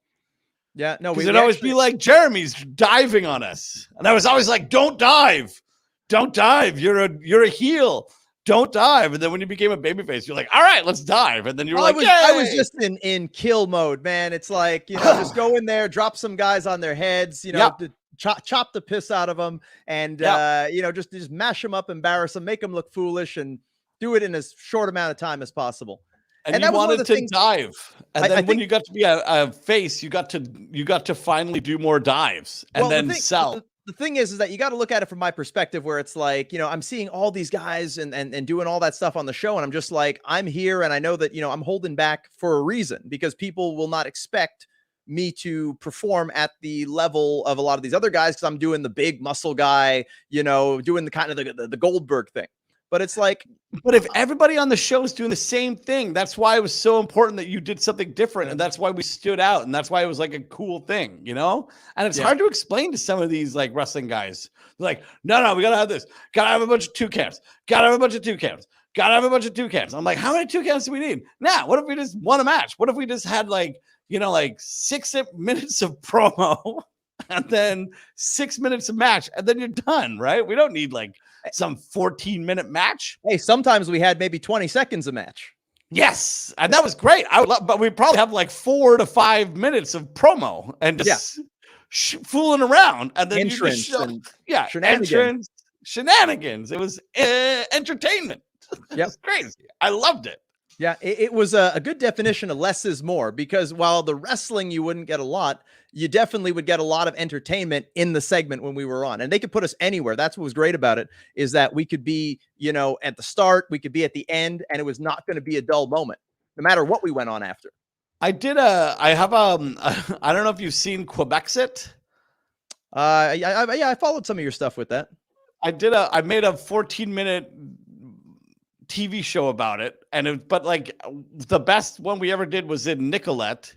yeah, no, we'd always be like, "Jeremy's diving on us," and I was always like, "Don't dive, don't dive. You're a heel. Don't dive." And then when you became a babyface, you're like, all right, let's dive. And then you're like, I was just in kill mode, man. It's like, just go in there, drop some guys on their heads, to chop the piss out of them, and just mash them up, embarrass them, make them look foolish, and do it in as short amount of time as possible. And you wanted to dive, and then when you got to be a face, you got to finally do more dives and then sell. The thing is that you got to look at it from my perspective, where it's like, I'm seeing all these guys and doing all that stuff on the show. And I'm just like, I'm here. And I know that, I'm holding back for a reason, because people will not expect me to perform at the level of a lot of these other guys, because I'm doing the big muscle guy, doing the kind of the Goldberg thing. But it's like, but if everybody on the show is doing the same thing, that's why it was so important that you did something different. And that's why we stood out. And that's why it was like a cool thing, And it's hard to explain to some of these like wrestling guys. They're like, no, we got to have this. Got to have a bunch of 2 counts. Got to have a bunch of 2 counts. Got to have a bunch of 2 counts. I'm like, how many 2 counts do we need? Nah, what if we just won a match? What if we just had like 6 minutes of promo and then 6 minutes of match, and then you're done, right? We don't need like some 14-minute match. Hey, sometimes we had maybe 20 seconds a match. Yes, and that was great. I would love, but we probably have like 4 to 5 minutes of promo and just fooling around, and then shenanigans. It was entertainment. It's crazy. I loved it. Yeah, it was a good definition of less is more, because while the wrestling you wouldn't get a lot, you definitely would get a lot of entertainment in the segment when we were on. And they could put us anywhere. That's what was great about it, is that we could be, at the start, we could be at the end, and it was not going to be a dull moment, no matter what we went on after. I have I don't know if you've seen Quebecsit. I followed some of your stuff with that. I made a 14-minute TV show about it, but like the best one we ever did was in Nicolette.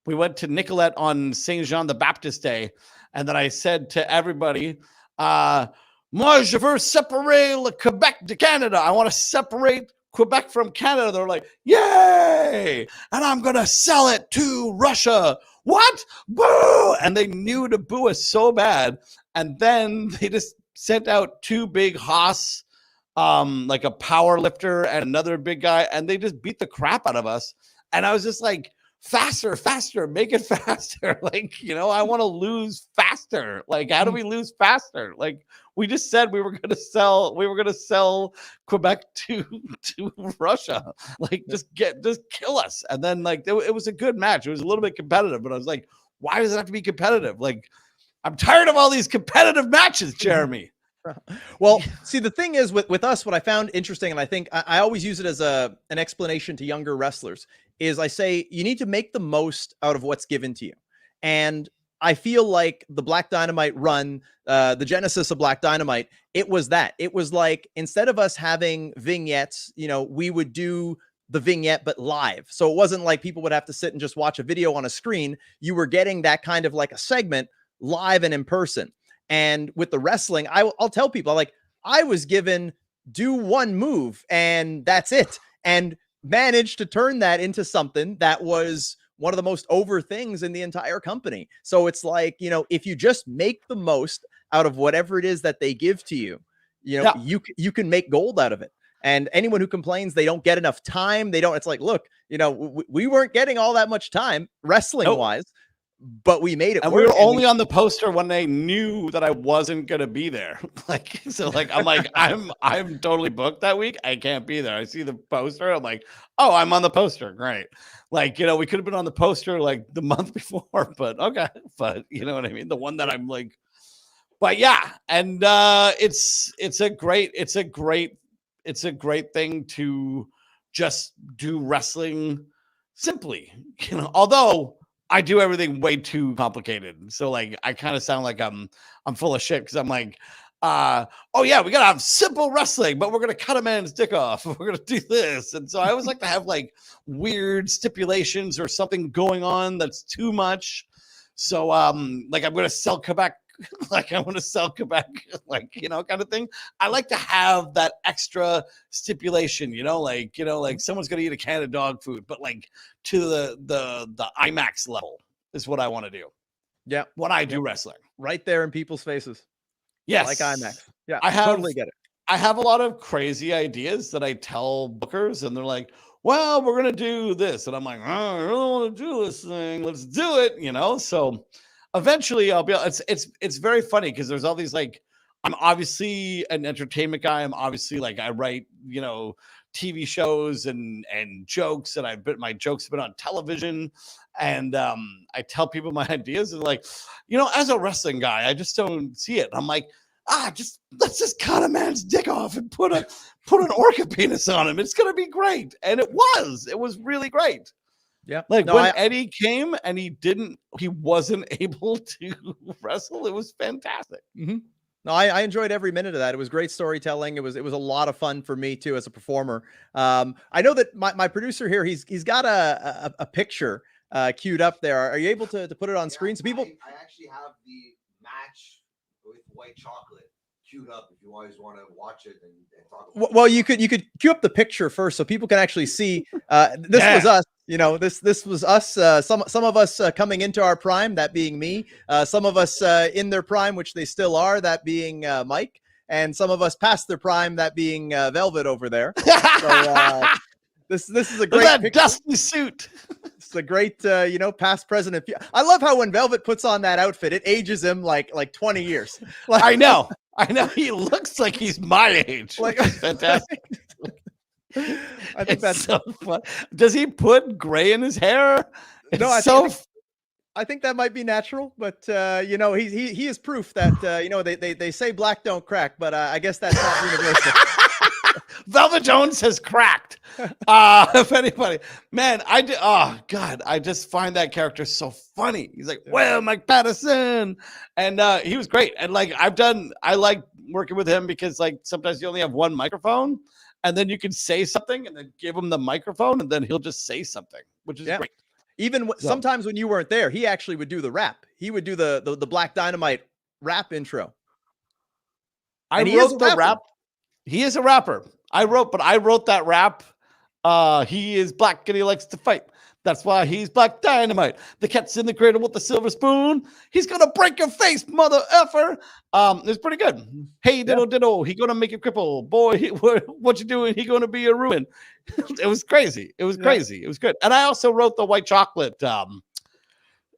We went to Nicolette on Saint Jean the Baptist Day, and then I said to everybody, "Moi je veux séparer le Quebec de Canada. I want to separate Quebec from Canada, they're like, yay! And I'm going to sell it to Russia. What? Boo! And they knew to boo us so bad. And then they just sent out two big Haas, like a power lifter and another big guy, and they just beat the crap out of us. And I was just like, faster, make it faster. Like, I want to lose faster. Like, how do we lose faster? Like, we just said we were going to sell Quebec to Russia. Like, just kill us. And then like, it was a good match. It was a little bit competitive, but I was like, why does it have to be competitive? Like, I'm tired of all these competitive matches, Jeremy. Well, see, the thing is with us, what I found interesting, and I think I always use it as an explanation to younger wrestlers, is I say you need to make the most out of what's given to you. And I feel like the Black Dynamite run, the genesis of Black Dynamite, it was that. It was like, instead of us having vignettes, we would do the vignette, but live. So it wasn't like people would have to sit and just watch a video on a screen. You were getting that kind of like a segment live and in person. And with the wrestling, I'll tell people, like, I was given do one move and that's it. And managed to turn that into something that was one of the most over things in the entire company. So it's like, if you just make the most out of whatever it is that they give to you, you can make gold out of it. And anyone who complains they don't get enough time, it's like, look, we weren't getting all that much time wrestling wise. But we made it and work. We were only on the poster when they knew that I wasn't gonna be there. Like, so like, I'm like, I'm totally booked that week. I can't be there. I see the poster. I'm like, oh, I'm on the poster. Great. Like, we could have been on the poster like the month before, but okay. But you know what I mean? The one that I'm like, but yeah. And it's a great thing to just do wrestling simply, although I do everything way too complicated. So like, I kind of sound like I'm full of shit because I'm like, oh yeah, we gotta have simple wrestling, but we're gonna cut a man's dick off. We're gonna do this. And so I always like to have like weird stipulations or something going on that's too much. So like, I'm gonna sell Quebec. Like, I want to sell Quebec, like, kind of thing. I like to have that extra stipulation, like someone's going to eat a can of dog food, but like to the IMAX level is what I want to do. Yeah. When I do wrestling. Right there in people's faces. Yes. Like IMAX. Yeah. I totally get it. I have a lot of crazy ideas that I tell bookers and they're like, well, we're going to do this. And I'm like, oh, I really want to do this thing. Let's do it. So eventually I'll be, it's very funny because there's all these, like, I'm obviously an entertainment guy. I'm obviously like, I write, TV shows and jokes, and my jokes have been on television, and I tell people my ideas, and like, as a wrestling guy, I just don't see it. I'm like, let's just cut a man's dick off and put an orca penis on him. It's gonna be great. And it was really great. Yeah. Like, when Eddie came and he wasn't able to wrestle, it was fantastic. Mm-hmm. No, I enjoyed every minute of that. It was great storytelling. It was a lot of fun for me too as a performer. I know that my producer here, he's got a picture queued up there. Are you able to put it on screen so people? I actually have the match with white chocolate queued up if you always want to watch it and talk about it. Well, you could queue up the picture first so people can actually see. This was us. This was us. Some of us coming into our prime, that being me. Some of us in their prime, which they still are, that being Mike, and some of us past their prime, that being Velvet over there. So, this is a great that dusty suit. It's a great past, present. I love how when Velvet puts on that outfit, it ages him like 20 years. Like, I know. He looks like he's my age. Like, fantastic. I think that's so fun. Does he put gray in his hair? No, I think that might be natural, but he is proof that they say black don't crack, but I guess that's not universal. Velvet Jones has cracked. If anybody, man, I just find that character so funny. He's like, well, Mike Paterson, and he was great. And like, I like working with him because like sometimes you only have one microphone, and then you can say something, and then give him the microphone, and then he'll just say something, which is great. Even sometimes when you weren't there, he actually would do the rap. He would do the Black Dynamite rap intro. I wrote the rap. He is a rapper. I wrote that rap. He is black and he likes to fight. That's why he's Black Dynamite. The cat's in the cradle with the silver spoon. He's gonna break your face, mother effer. It's pretty good. Hey, diddle diddle. He gonna make you cripple, boy. What you doing? He gonna be a ruin. It was crazy. It was crazy. It was good. And I also wrote the white chocolate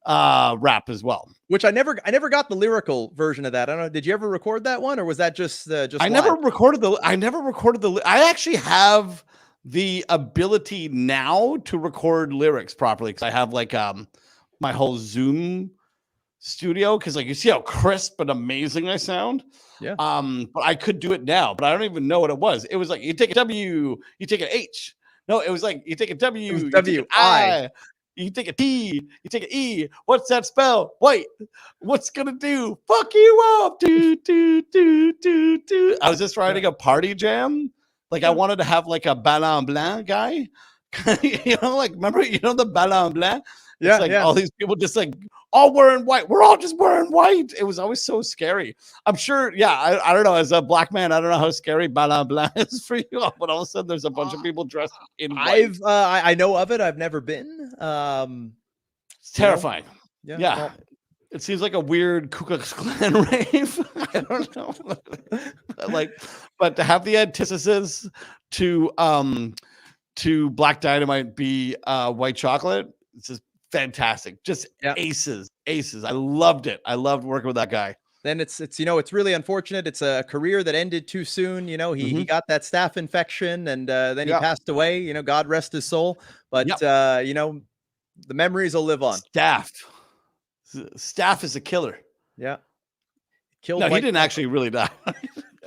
rap as well. Which I never got the lyrical version of that. I don't know. Did you ever record that one, or was that just I never recorded the. I actually have the ability now to record lyrics properly because I have like my whole Zoom studio, because like you see how crisp and amazing I sound. Yeah. But I could do it now, but I don't even know what it was. It was like you take a W, you take an H. No, it was like you take a W, you take an I, you take a T, you take an E. What's that spell? Wait, what's gonna do? Fuck you up. Do, do, do, do, do. I was just writing a party jam. Like I wanted to have like a Ballon Blanc guy. You know, like remember, you know, the Ballon Blanc? It's like all these people just like all wearing white. We're all just wearing white. It was always so scary. I'm sure, I don't know. As a black man, I don't know how scary Ballon Blanc is for you. But all of a sudden there's a bunch of people dressed in white. I know of it. I've never been. It's terrifying. Yeah. Well, it seems like a weird Ku Klux Klan rave. I don't know. But to have the antithesis to Black Dynamite be white chocolate, it's just fantastic. Just aces. I loved it. I loved working with that guy. Then it's it's really unfortunate. It's a career that ended too soon. You know, he got that staph infection, and then he passed away. You know, God rest his soul. But you know, the memories will live on. Staph is a killer. Yeah. Killed. No, he didn't actually really die.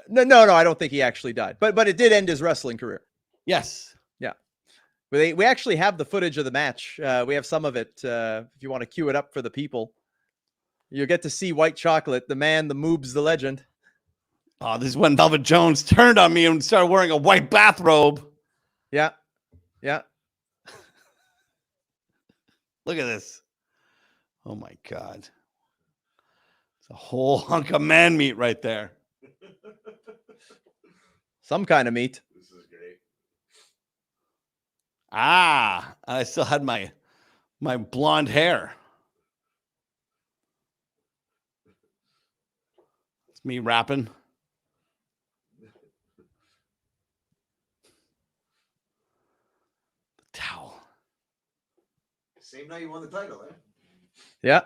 No. I don't think he actually died. But it did end his wrestling career. Yes. Yeah. We actually have the footage of the match. We have some of it. If you want to cue it up for the people, you'll get to see White Chocolate, the man, the moobs, the legend. Oh, this is when Velvet Jones turned on me and started wearing a white bathrobe. Yeah. Look at this. Oh my God. It's a whole hunk of man meat right there. Some kind of meat. This is great. I still had my blonde hair. It's me rapping. The towel. Same night you won the title, eh? Yeah.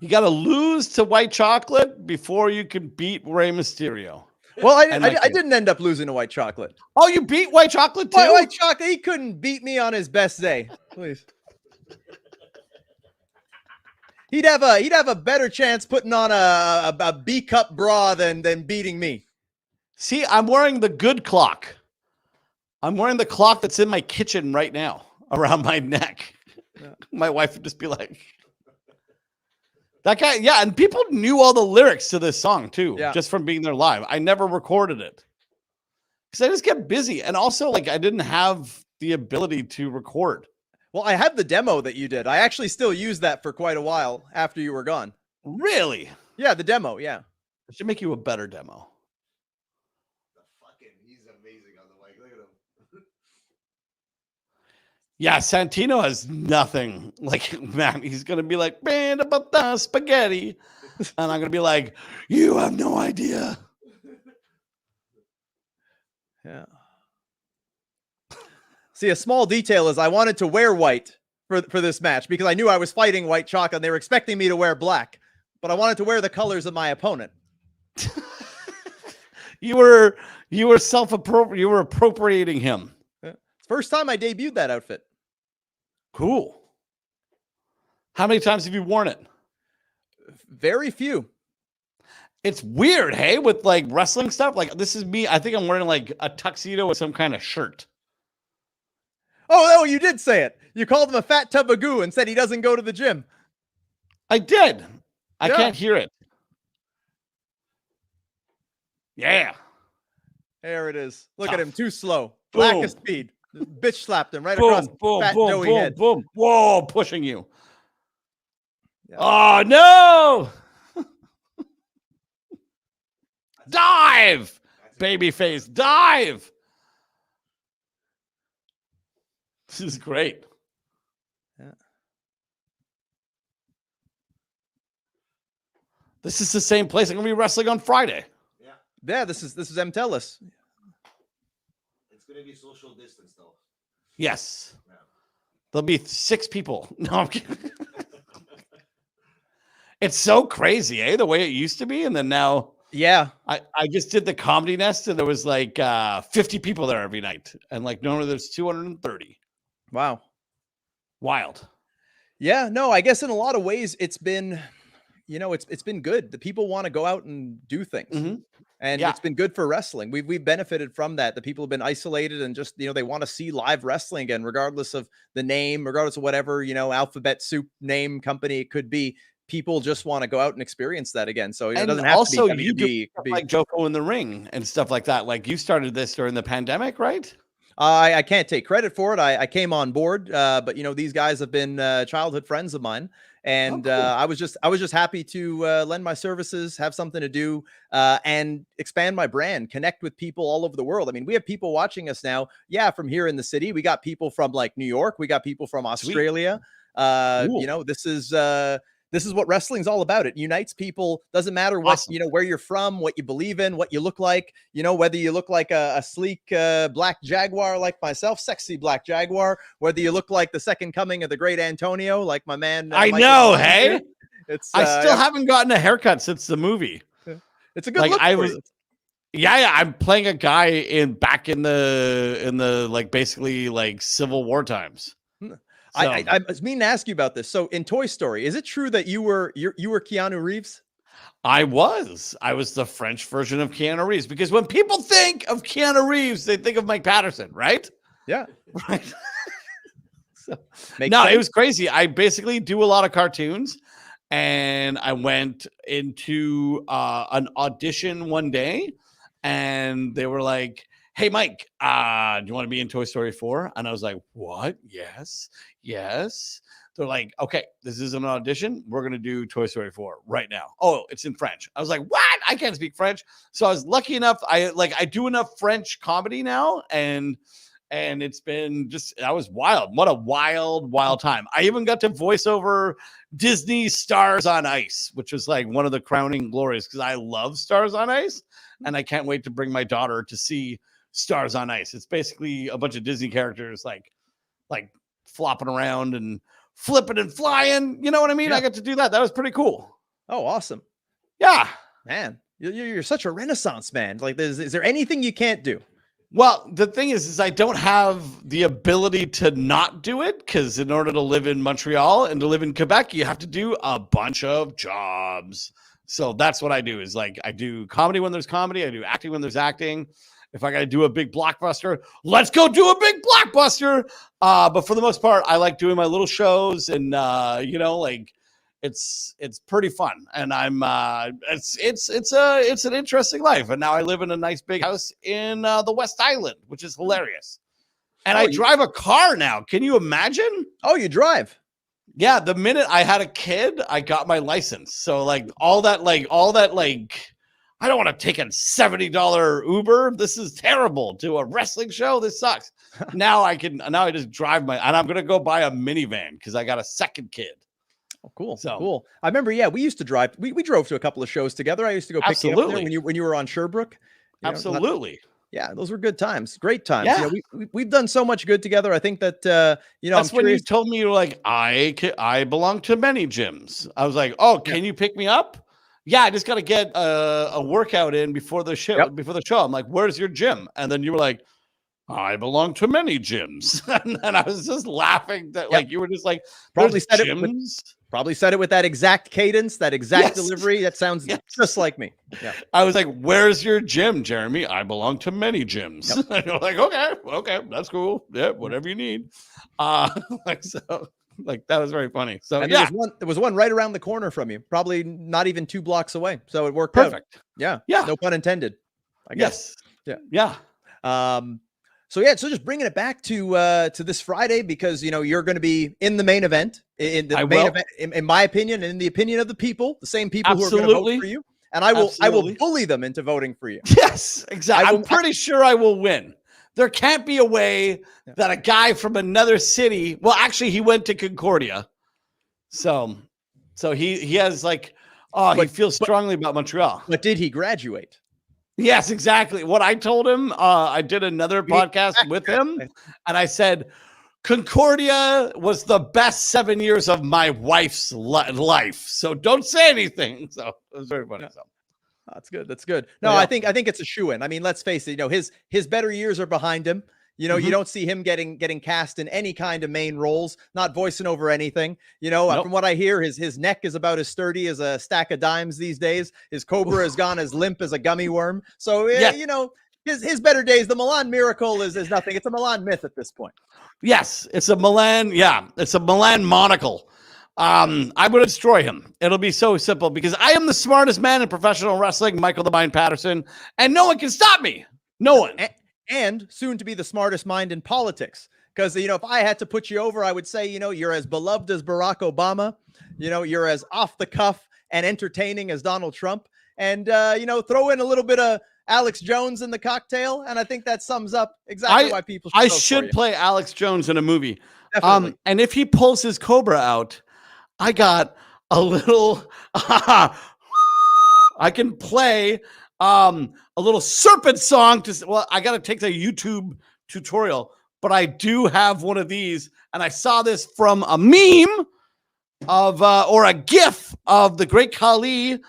You got to lose to White Chocolate before you can beat Rey Mysterio. Well, I didn't end up losing to White Chocolate. Oh, you beat White Chocolate too? White Chocolate, he couldn't beat me on his best day. Please. He'd have a better chance putting on a B cup bra than beating me. See, I'm wearing the good clock. I'm wearing the clock that's in my kitchen right now around my neck. Yeah. My wife would just be like, that guy, and people knew all the lyrics to this song too, just from being there live. I never recorded it because I just kept busy, and also like I didn't have the ability to record. Well, I have the demo that you did. I actually still used that for quite a while after you were gone. Really? Yeah, the demo. Yeah, I should make you a better demo. He's amazing on the mic. Look at him. Yeah, Santino has nothing. Like, man, he's gonna be like, "Man, about the spaghetti," and I'm gonna be like, "You have no idea." Yeah. See, a small detail is I wanted to wear white for this match because I knew I was fighting White Chocolate and they were expecting me to wear black, but I wanted to wear the colors of my opponent. You were appropriating him. First time I debuted that outfit. Cool. How many times have you worn it? Very few. It's weird, hey, with like wrestling stuff. Like this is me. I think I'm wearing like a tuxedo with some kind of shirt. Oh, you did say it. You called him a fat tub of goo and said he doesn't go to the gym. I did. I can't hear it. Yeah. There it is. Look at him. Too slow. Boom. Lack of speed. Bitch slapped him right across the fat doughy head. Boom. Whoa, pushing you. Yeah. Oh, no. Dive. Babyface. Dive. This is great. Yeah. This is the same place I'm going to be wrestling on Friday. Yeah, this is MTelus. It's going to be social distance, though. Yes. Yeah. There'll be 6 people. No, I'm kidding. It's so crazy, eh? The way it used to be. And then now Yeah. I just did the Comedy Nest and there was like 50 people there every night. And like normally there's 230. Wow. Wild. Yeah, no, I guess in a lot of ways it's been, it's been good. The people want to go out and do things. Mhm. And Yeah. it's been good for wrestling. We've benefited from that. The people have been isolated and just, they want to see live wrestling again, regardless of the name, regardless of whatever, alphabet soup name company it could be. People just want to go out and experience that again. So it And doesn't have also to be you do WWE. It could be- like Joko in the ring and stuff like that. Like you started this during the pandemic, right? I can't take credit for it. I came on board, but these guys have been childhood friends of mine, and cool. I was just happy to lend my services, have something to do, and expand my brand, connect with people all over the world. I mean, we have people watching us now. Yeah, from here in the city, we got people from like New York, we got people from Australia. Cool. This is what wrestling's all about. It unites people. Doesn't matter what, Awesome. where you're from, what you believe in, what you look like, whether you look like a sleek black jaguar like myself, sexy black jaguar, whether you look like the second coming of the great Antonio, like my man. I Michael know, Collins hey? here. It's I still haven't gotten a haircut since the movie. it's a good Like look. I for was you. Yeah, I'm playing a guy back in the like basically like Civil War times. So, I was meaning to ask you about this. So in Toy Story, is it true that you were Keanu Reeves? I was the French version of Keanu Reeves because when people think of Keanu Reeves, they think of Mike Paterson, right? Yeah. Right. So, Makes no, sense. it was crazy. I basically do a lot of cartoons, and I went into an audition one day, and they were like, "Hey, Mike, do you want to be in Toy Story 4?" And I was like, "What? Yes, yes." They're like, "Okay, this is an audition. We're gonna do Toy Story 4 right now." Oh, it's in French. I was like, "What? I can't speak French." So I was lucky enough. I do enough French comedy now, and it's been that was wild. What a wild time. I even got to voice over Disney Stars on Ice, which was like one of the crowning glories because I love Stars on Ice, and I can't wait to bring my daughter to see Stars on Ice. It's basically a bunch of Disney characters like flopping around and flipping and flying. You know what I mean? Yeah. I got to do that. That was pretty cool. Oh, awesome. Yeah. Man, you're such a Renaissance man. Like, is there anything you can't do? Well, the thing is I don't have the ability to not do it because in order to live in Montreal and to live in Quebec, you have to do a bunch of jobs. So that's what I do is like I do comedy when there's comedy. I do acting when there's acting. If I got to do a big blockbuster, let's go do a big blockbuster. But for the most part, I like doing my little shows and, like it's pretty fun. And I'm it's an interesting life. And now I live in a nice big house in the West Island, which is hilarious. And I drive a car now. Can you imagine? Oh, you drive. Yeah. The minute I had a kid, I got my license. So like all that, I don't want to take a $70 Uber. This is terrible to a wrestling show. This sucks. Now I just drive and I'm going to go buy a minivan because I got a second kid. Oh, cool. So Cool. I remember, we used to drive. We drove to a couple of shows together. I used to go pick you up there when you were on Sherbrooke. Absolutely. Yeah, those were good times. Great times. Yeah. We've done so much good together. I think that that's when you told me you were like, I belong to many gyms. I was like, oh, can you pick me up? Yeah, I just got to get a workout in before the show. Yep. Before the show, I'm like, "Where's your gym?" And then you were like, "I belong to many gyms," and I was just laughing that like you were just like, probably said gyms. Probably said it with that exact cadence, that exact delivery. That sounds just like me. Yeah. I was like, "Where's your gym, Jeremy?" I belong to many gyms. Yep. And you're like, "Okay, that's cool. Yeah, whatever you need." Like that was very funny. So and there was one right around the corner from you, probably not even 2 blocks away. So it worked perfect. Out. Yeah. No pun intended. I guess. Yes. Yeah. So just bringing it back to this Friday because you're going to be in the main event, event, in my opinion, and in the opinion of the people, the same people who are going to vote for you, and I will bully them into voting for you. Yes, exactly. I'm pretty sure I will win There can't be a way that a guy from another city, well, actually, he went to Concordia. So he has like, he feels strongly about Montreal. But did he graduate? Yes, exactly. What I told him, I did another podcast with him, and I said, Concordia was the best 7 years of my wife's life. So don't say anything. So it was very funny. Yeah. That's good. That's good. No, I think it's a shoo-in. I mean, let's face it, his better years are behind him. You don't see him getting cast in any kind of main roles, not voicing over anything. From what I hear, his neck is about as sturdy as a stack of dimes these days. His cobra has gone as limp as a gummy worm. So, his better days, the Milan Miracle is nothing. It's a Milan myth at this point. Yes, it's a Milan. Yeah, it's a Milan monocle. I'm going to destroy him. It'll be so simple because I am the smartest man in professional wrestling, Michael the Mind Paterson, and no one can stop me. No one. And soon to be the smartest mind in politics. Because, if I had to put you over, I would say, you're as beloved as Barack Obama. You're as off the cuff and entertaining as Donald Trump. And, throw in a little bit of Alex Jones in the cocktail. And I think that sums up exactly why people should vote should for you. Play Alex Jones in a movie. Definitely. And if he pulls his cobra out, I got a little, I can play a little serpent song I got to take the YouTube tutorial, but I do have one of these, and I saw this from a meme or a GIF of the great Khali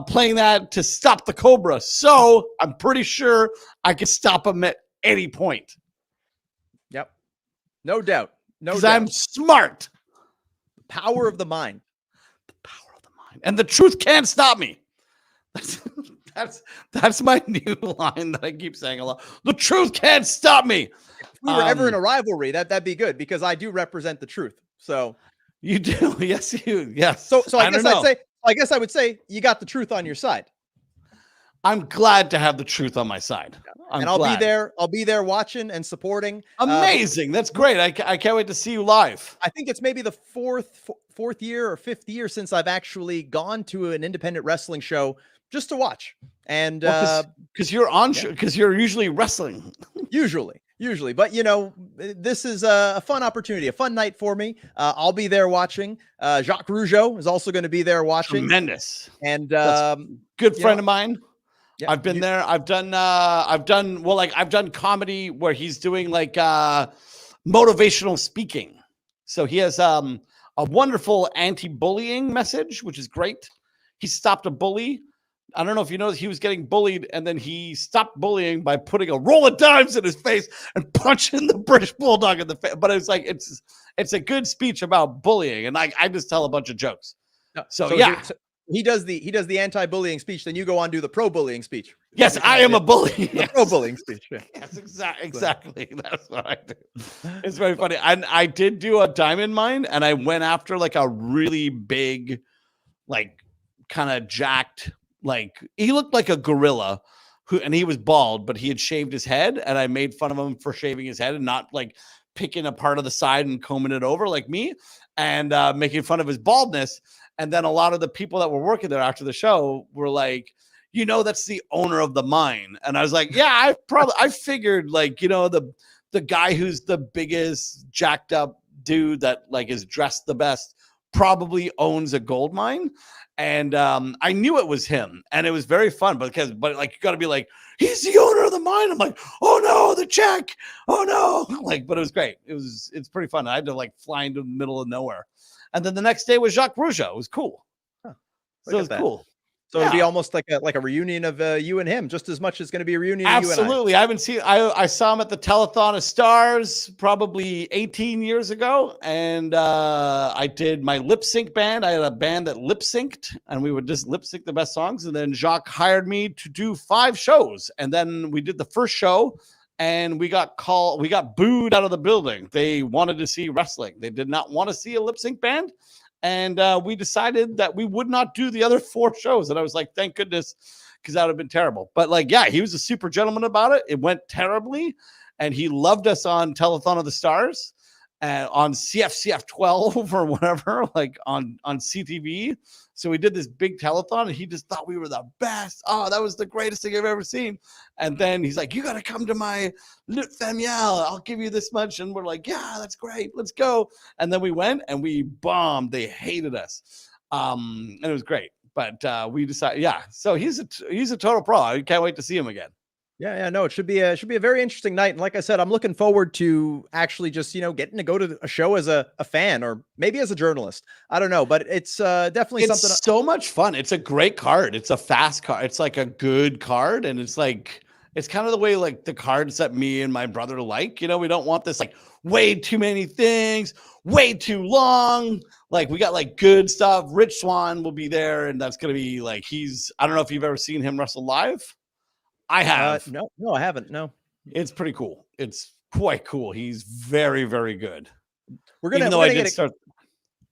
playing that to stop the cobra. So I'm pretty sure I could stop him at any point. Yep. No doubt. Because I'm smart. The power of the mind. The power of the mind. And the truth can't stop me. That's my new line that I keep saying a lot. The truth can't stop me. If we were ever in a rivalry, that'd be good because I do represent the truth. So you do, yes, yes. So I guess I would say you got the truth on your side. I'm glad to have the truth on my side. I'll be there. I'll be there watching and supporting. Amazing. That's great. I can't wait to see you live. I think it's maybe the fourth year or fifth year since I've actually gone to an independent wrestling show just to watch. And because you're on, because you're usually wrestling. Usually, but this is a fun opportunity, a fun night for me. I'll be there watching. Jacques Rougeau is also going to be there watching. Tremendous. And good friend of mine. Yeah, I've been there. I've done comedy where he's doing like motivational speaking. So he has a wonderful anti-bullying message, which is great. He stopped a bully. I don't know if you know, he was getting bullied, and then he stopped bullying by putting a roll of dimes in his face and punching the British Bulldog in the face. But it's like it's a good speech about bullying, and I just tell a bunch of jokes. So yeah. He does the anti-bullying speech, then you go on to do the pro-bullying speech. Yes, I am a bully. The pro-bullying speech. Yeah. Yes, exactly. That's what I do. It's very funny. I did do a diamond mine, and I went after like a really big, like kind of jacked, like he looked like a gorilla and he was bald, but he had shaved his head, and I made fun of him for shaving his head and not like picking a part of the side and combing it over like me, and making fun of his baldness. And then a lot of the people that were working there after the show were like, that's the owner of the mine. And I was like, yeah, I figured like, the guy who's the biggest jacked up dude that like is dressed the best probably owns a gold mine. And I knew it was him, and it was very fun, but like, you got to be like, he's the owner of the mine. I'm like, oh no, the check. Oh no. Like, but it was great. It's pretty fun. I had to like fly into the middle of nowhere. And then the next day was Jacques Rougeau. It was cool. Huh. So it was cool. So it'd be almost like a reunion of you and him, just as much as going to be a reunion Absolutely. of you and I. Absolutely. I haven't seen, I saw him at the Telethon of Stars probably 18 years ago. And I did my lip sync band. I had a band that lip synced, and we would just lip sync the best songs. And then Jacques hired me to do 5 shows. And then we did the first show, and we got booed out of the building. They wanted to see wrestling. They did not want to see a lip sync band. And we decided that we would not do the other 4 shows. And I was like, thank goodness, because that would have been terrible. But like, yeah, he was a super gentleman about it. It went terribly. And he loved us on Telethon of the Stars. on CFCF 12 or whatever, like on CTV. So we did this big telethon, and he just thought we were the best. Oh, that was the greatest thing I've ever seen. And then he's like, you got to come to my Lutte Familiale. I'll give you this much. And we're like, yeah, that's great. Let's go. And then we went and we bombed. They hated us. And it was great. But we decided, yeah. So he's a total pro. I can't wait to see him again. Yeah, no, it should be a very interesting night. And like I said, I'm looking forward to actually just, getting to go to a show as a fan or maybe as a journalist. I don't know, but it's definitely something. So much fun. It's a great card. It's a fast card. It's like a good card. And it's like, it's kind of the way like the cards that me and my brother like, we don't want this like way too many things, way too long. Like we got like good stuff. Rich Swann will be there. And that's going to be like, I don't know if you've ever seen him wrestle live. I have. No, I haven't. No, it's pretty cool. It's quite cool. He's very, very good. We're gonna get start.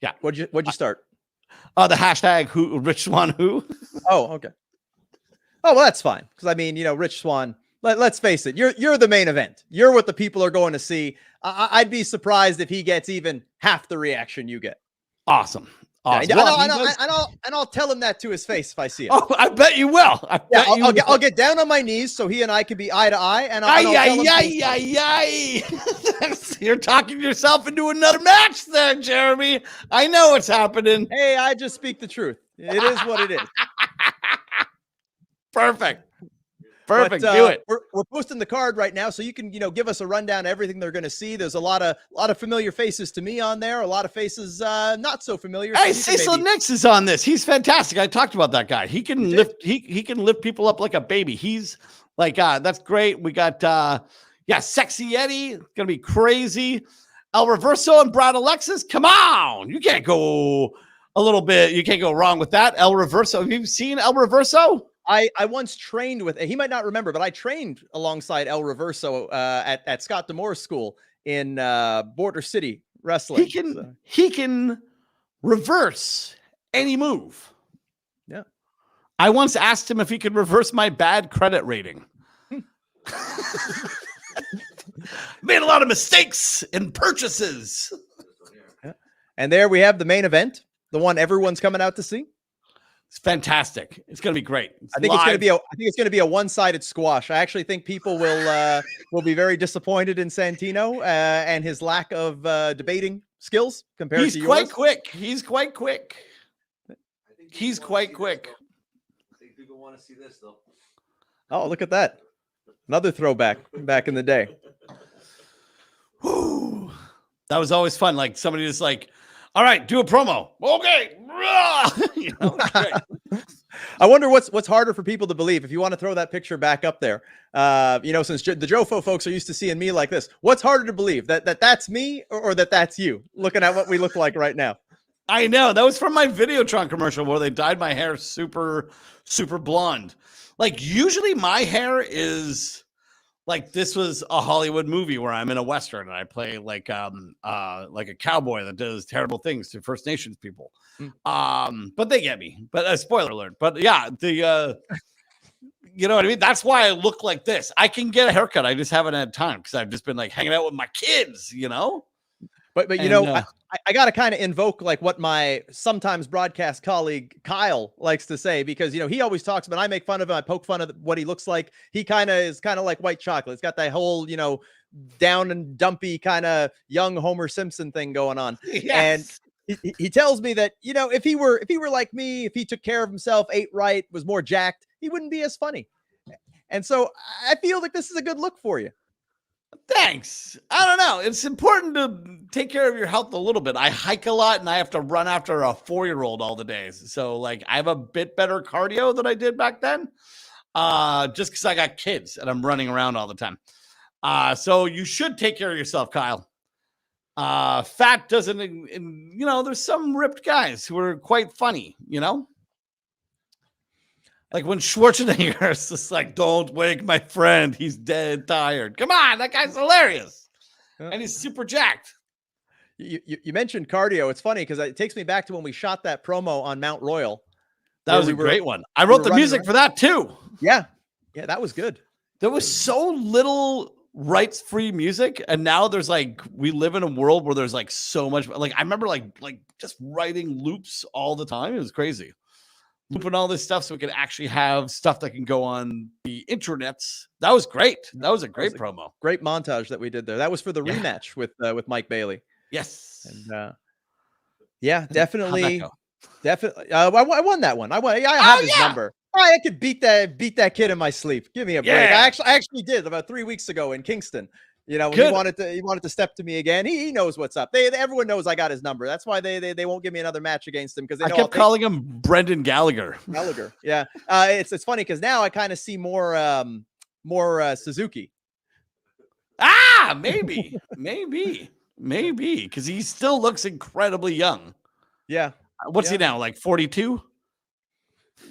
Yeah. What'd you start? The hashtag who Rich Swann who. Oh, okay. Oh, well, that's fine. Because I mean, Rich Swann. Let's face it. You're the main event. You're what the people are going to see. I'd be surprised if he gets even half the reaction you get. Awesome. Yeah, I'll tell him that to his face if I see it. Oh, I bet you will. I'll get down on my knees so he and I can be eye to eye. And You're talking yourself into another match there, Jeremy. I know what's happening. Hey, I just speak the truth. It is what it is. Perfect. But, do it. We're posting the card right now, so you can give us a rundown of everything they're going to see. There's a lot of familiar faces to me on there, a lot of faces not so familiar. Hey, Cecil Nix is on this. He's fantastic. I talked about that guy. He can lift can lift people up like a baby. He's like that's great. We got Sexxxy Eddy, gonna be crazy. El Reverso and Brad Alexis. Come on, you can't go wrong with that. El Reverso. Have you seen El Reverso? I once trained with, he might not remember, but I trained alongside El Reverso at Scott Demore's school in Border City Wrestling. He can reverse any move. Yeah. I once asked him if he could reverse my bad credit rating. Made a lot of mistakes in purchases. Yeah. And there we have the main event, the one everyone's coming out to see. It's fantastic. It's going to be great. I think it's going to be a one-sided squash. I actually think people will be very disappointed in Santino and his lack of debating skills compared to yours. He's quite quick. He's quite quick. I think people want to see this though. Oh, look at that. Another throwback back in the day. Whew. That was always fun. Like somebody just like, all right, do a promo. Okay. I wonder what's harder for people to believe. If you want to throw that picture back up there, since the Jofo folks are used to seeing me like this, what's harder to believe that's me or that's you looking at what we look like right now? I know that was from my Videotron commercial where they dyed my hair super, super blonde. Like usually my hair is like this was a Hollywood movie where I'm in a Western and I play like a cowboy that does terrible things to First Nations people. But they get me. But spoiler alert. But yeah, you know what I mean? That's why I look like this. I can get a haircut. I just haven't had time because I've just been like hanging out with my kids, But I got to kind of invoke like what my sometimes broadcast colleague Kyle likes to say, because, he always talks about, I make fun of him. I poke fun of what he looks like. He is kind of like white chocolate. It's got that whole, down and dumpy kind of young Homer Simpson thing going on. Yes. And he tells me that, if he were like me, if he took care of himself, ate right, was more jacked, he wouldn't be as funny. And so I feel like this is a good look for you. Thanks. I don't know. It's important to take care of your health a little bit. I hike a lot and I have to run after a 4-year-old all the days. So like I have a bit better cardio than I did back then. Just because I got kids and I'm running around all the time. So you should take care of yourself, Kyle. Fat doesn't, there's some ripped guys who are quite funny, Like when Schwarzenegger is just like, don't wake my friend. He's dead tired. Come on. That guy's hilarious. And he's super jacked. You mentioned cardio. It's funny because it takes me back to when we shot that promo on Mount Royal. That was a great one. I wrote the music for that too. Yeah. Yeah, that was good. There was so little writes free music, and now there's like, we live in a world where there's like so much, like I remember like just writing loops all the time. It was crazy. Looping all this stuff so we could actually have stuff that can go on the intranets. That was great. That was a great promo. Great montage that we did there. That was for the rematch with Mike Bailey. Yes. And yeah, definitely. Definitely. I won that one. I have his number. I could beat that kid in my sleep. Give me a break. I actually did about 3 weeks ago in Kingston. You know, when he wanted to step to me again. He knows what's up. Everyone knows I got his number. That's why they won't give me another match against him, because they know I kept calling him Brendan Gallagher. Yeah. It's funny because now I kind of see more Suzuki. Maybe because he still looks incredibly young. Yeah. What's he now? Like 42?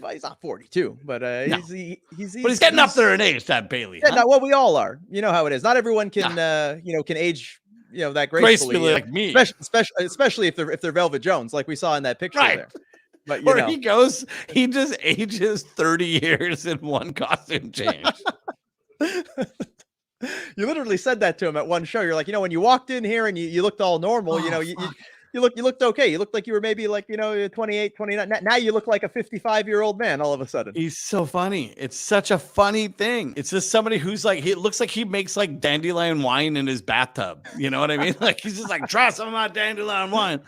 Well, he's not 42, but No. he's getting up there in age, that Bailey. Yeah, no, well, we all are. You know how it is. Not everyone can can age that gracefully like me, especially if they're Velvet Jones, like we saw in that picture there. But he just ages 30 years in one costume change. You literally said that to him at one show. You're like, when you walked in here and you looked all normal, you looked okay. You looked like you were maybe like, 28, 29. Now you look like a 55-year-old man all of a sudden. He's so funny. It's such a funny thing. It's just somebody who's like, it looks like he makes like dandelion wine in his bathtub. You know what I mean? Like, he's just like, try some of my dandelion wine.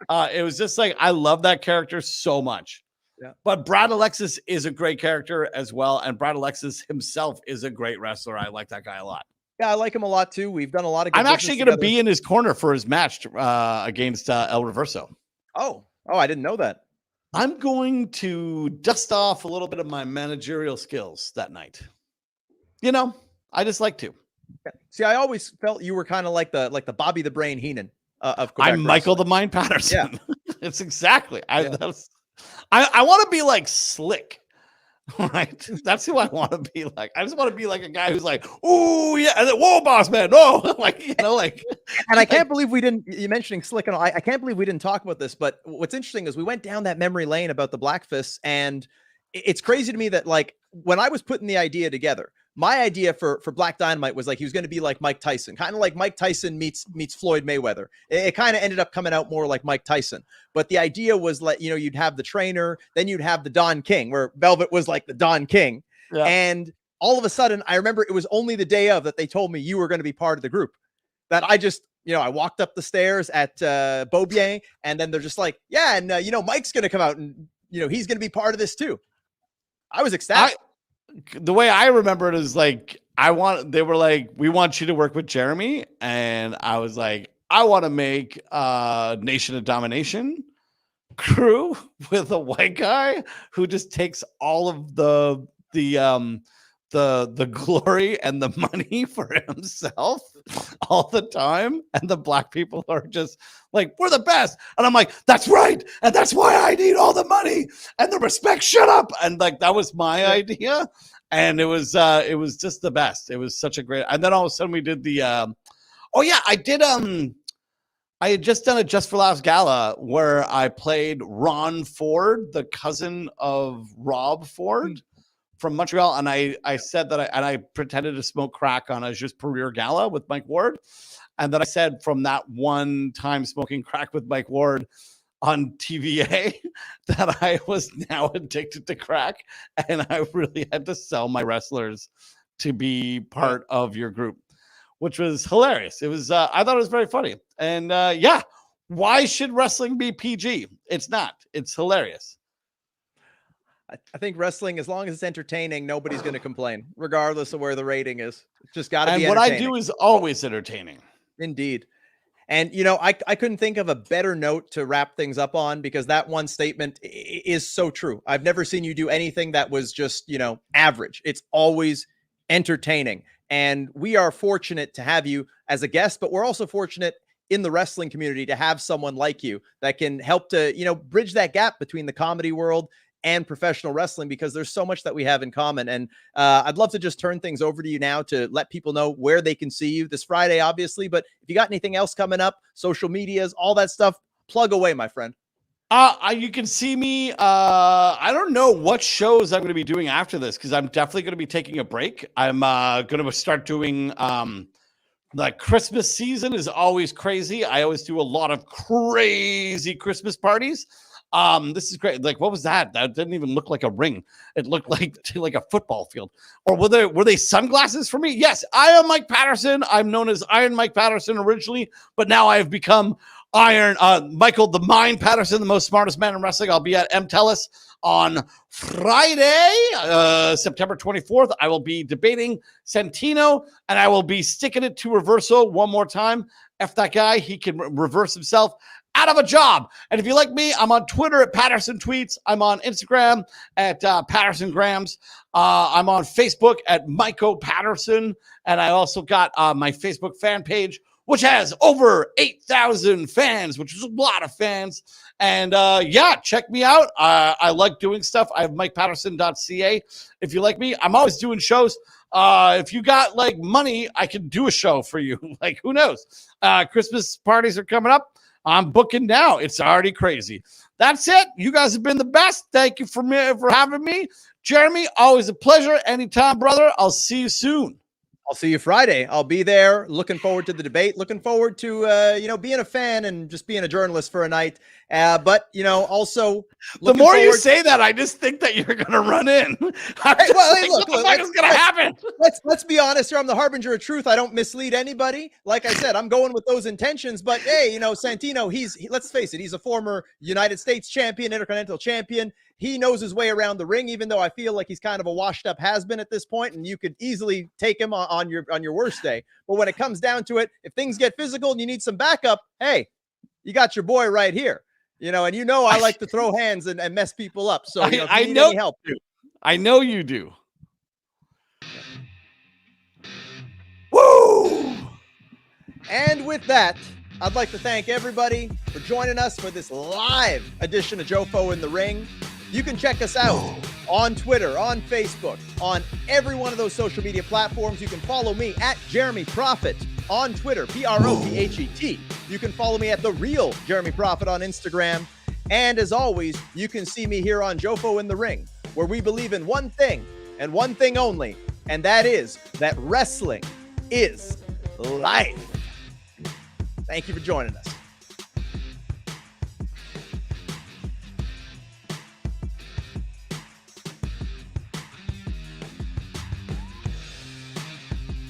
It was just like, I love that character so much. Yeah. But Brad Alexis is a great character as well. And Brad Alexis himself is a great wrestler. I like that guy a lot. Yeah, I like him a lot too. We've done a lot of good I'm actually going to be in his corner for his match against El Reverso. Oh, I didn't know that. I'm going to dust off a little bit of my managerial skills that night. I just like to. Yeah. See, I always felt you were kind of like the Bobby the Brain Heenan of Quebec I'm Michael wrestling. the Mind Paterson. Yeah. It's exactly. I want to be like Slick. Right, that's who I want to be like. I just want to be like a guy who's like, "Oh yeah," and then, "Whoa, boss man, no!" And I can't believe we didn't. You mentioning Slick and all, I can't believe we didn't talk about this. But what's interesting is we went down that memory lane about the Black Fists, and it's crazy to me that like when I was putting the idea together, my idea for Black Dynamite was like he was going to be like Mike Tyson, kind of like Mike Tyson meets Floyd Mayweather. It kind of ended up coming out more like Mike Tyson. But the idea was like, you'd have the trainer, then you'd have the Don King, where Velvet was like the Don King. Yeah. And all of a sudden, I remember it was only the day of that they told me you were going to be part of the group. That I just, I walked up the stairs at Beaubien, and then they're just like, yeah, and Mike's going to come out, and he's going to be part of this too. I was ecstatic. The way I remember it is like, they were like, we want you to work with Jeremy. And I was like, I want to make a Nation of Domination crew with a white guy who just takes all of the glory and the money for himself all the time, and the black people are just like, we're the best, and I'm like, that's right, and that's why I need all the money and the respect. Shut up. And like, that was my idea, and it was just the best. It was such a great. And then all of a sudden we did the I had just done a Just for Laughs gala where I played Ron Ford, the cousin of Rob Ford from Montreal. And I said that I pretended to smoke crack on a Just pour rire gala with Mike Ward. And then I said from that one time smoking crack with Mike Ward on TVA that I was now addicted to crack. And I really had to sell my wrestlers to be part of your group, which was hilarious. It was, I thought it was very funny. And why should wrestling be PG? It's not. It's hilarious. I think wrestling, as long as it's entertaining, nobody's going to complain, regardless of where the rating is. It's just got to be entertaining. And what I do is always entertaining. Indeed. And, I couldn't think of a better note to wrap things up on, because that one statement is so true. I've never seen you do anything that was just, average. It's always entertaining. And we are fortunate to have you as a guest, but we're also fortunate in the wrestling community to have someone like you that can help to, bridge that gap between the comedy world and professional wrestling, because there's so much that we have in common. And I'd love to just turn things over to you now to let people know where they can see you this Friday, obviously. But if you got anything else coming up, social medias, all that stuff, plug away, my friend. You can see me. I don't know what shows I'm going to be doing after this because I'm definitely going to be taking a break. I'm going to start doing the Christmas season is always crazy. I always do a lot of crazy Christmas parties. This is great. Like, what was that? That didn't even look like a ring. It looked like a football field. Or were they sunglasses for me? Yes, I am Mike Paterson. I'm known as Iron Mike Paterson originally, but now I have become Michael the Mind Paterson, the most smartest man in wrestling. I'll be at MTelus on Friday, September 24th. I will be debating Santino, and I will be sticking it to Reverso one more time. F that guy. He can reverse himself out of a job. And if you like me, I'm on Twitter at Paterson Tweets. I'm on Instagram at Paterson Grams. I'm on Facebook at Myco Paterson. And I also got my Facebook fan page, which has over 8,000 fans, which is a lot of fans. And yeah, check me out. I like doing stuff. I have MikePaterson.ca. If you like me, I'm always doing shows. If you got like money, I can do a show for you. Like, who knows? Christmas parties are coming up. I'm booking now. It's already crazy. That's it. You guys have been the best. Thank you for having me. Jeremy, always a pleasure. Anytime, brother. I'll see you soon. I'll see you Friday. I'll be there. Looking forward to the debate. Looking forward to, being a fan and just being a journalist for a night. But, also the more you say that, I just think that you're going to run in. Look, what the fuck is going to happen? Let's be honest here. I'm the harbinger of truth. I don't mislead anybody. Like I said, I'm going with those intentions. But hey, Santino, let's face it, he's a former United States champion, Intercontinental champion. He knows his way around the ring, even though I feel like he's kind of a washed-up has-been at this point, and you could easily take him on your worst day. But when it comes down to it, if things get physical and you need some backup, hey, you got your boy right here. And I like to throw hands and mess people up. So if you need any help, I know you do. Woo! And with that, I'd like to thank everybody for joining us for this live edition of Jofo in the Ring. You can check us out on Twitter, on Facebook, on every one of those social media platforms. You can follow me at Jeremy Prophet on Twitter, Prophet. You can follow me at The Real Jeremy Prophet on Instagram. And as always, you can see me here on Jofo in the Ring, where we believe in one thing and one thing only, and that is that wrestling is life. Thank you for joining us.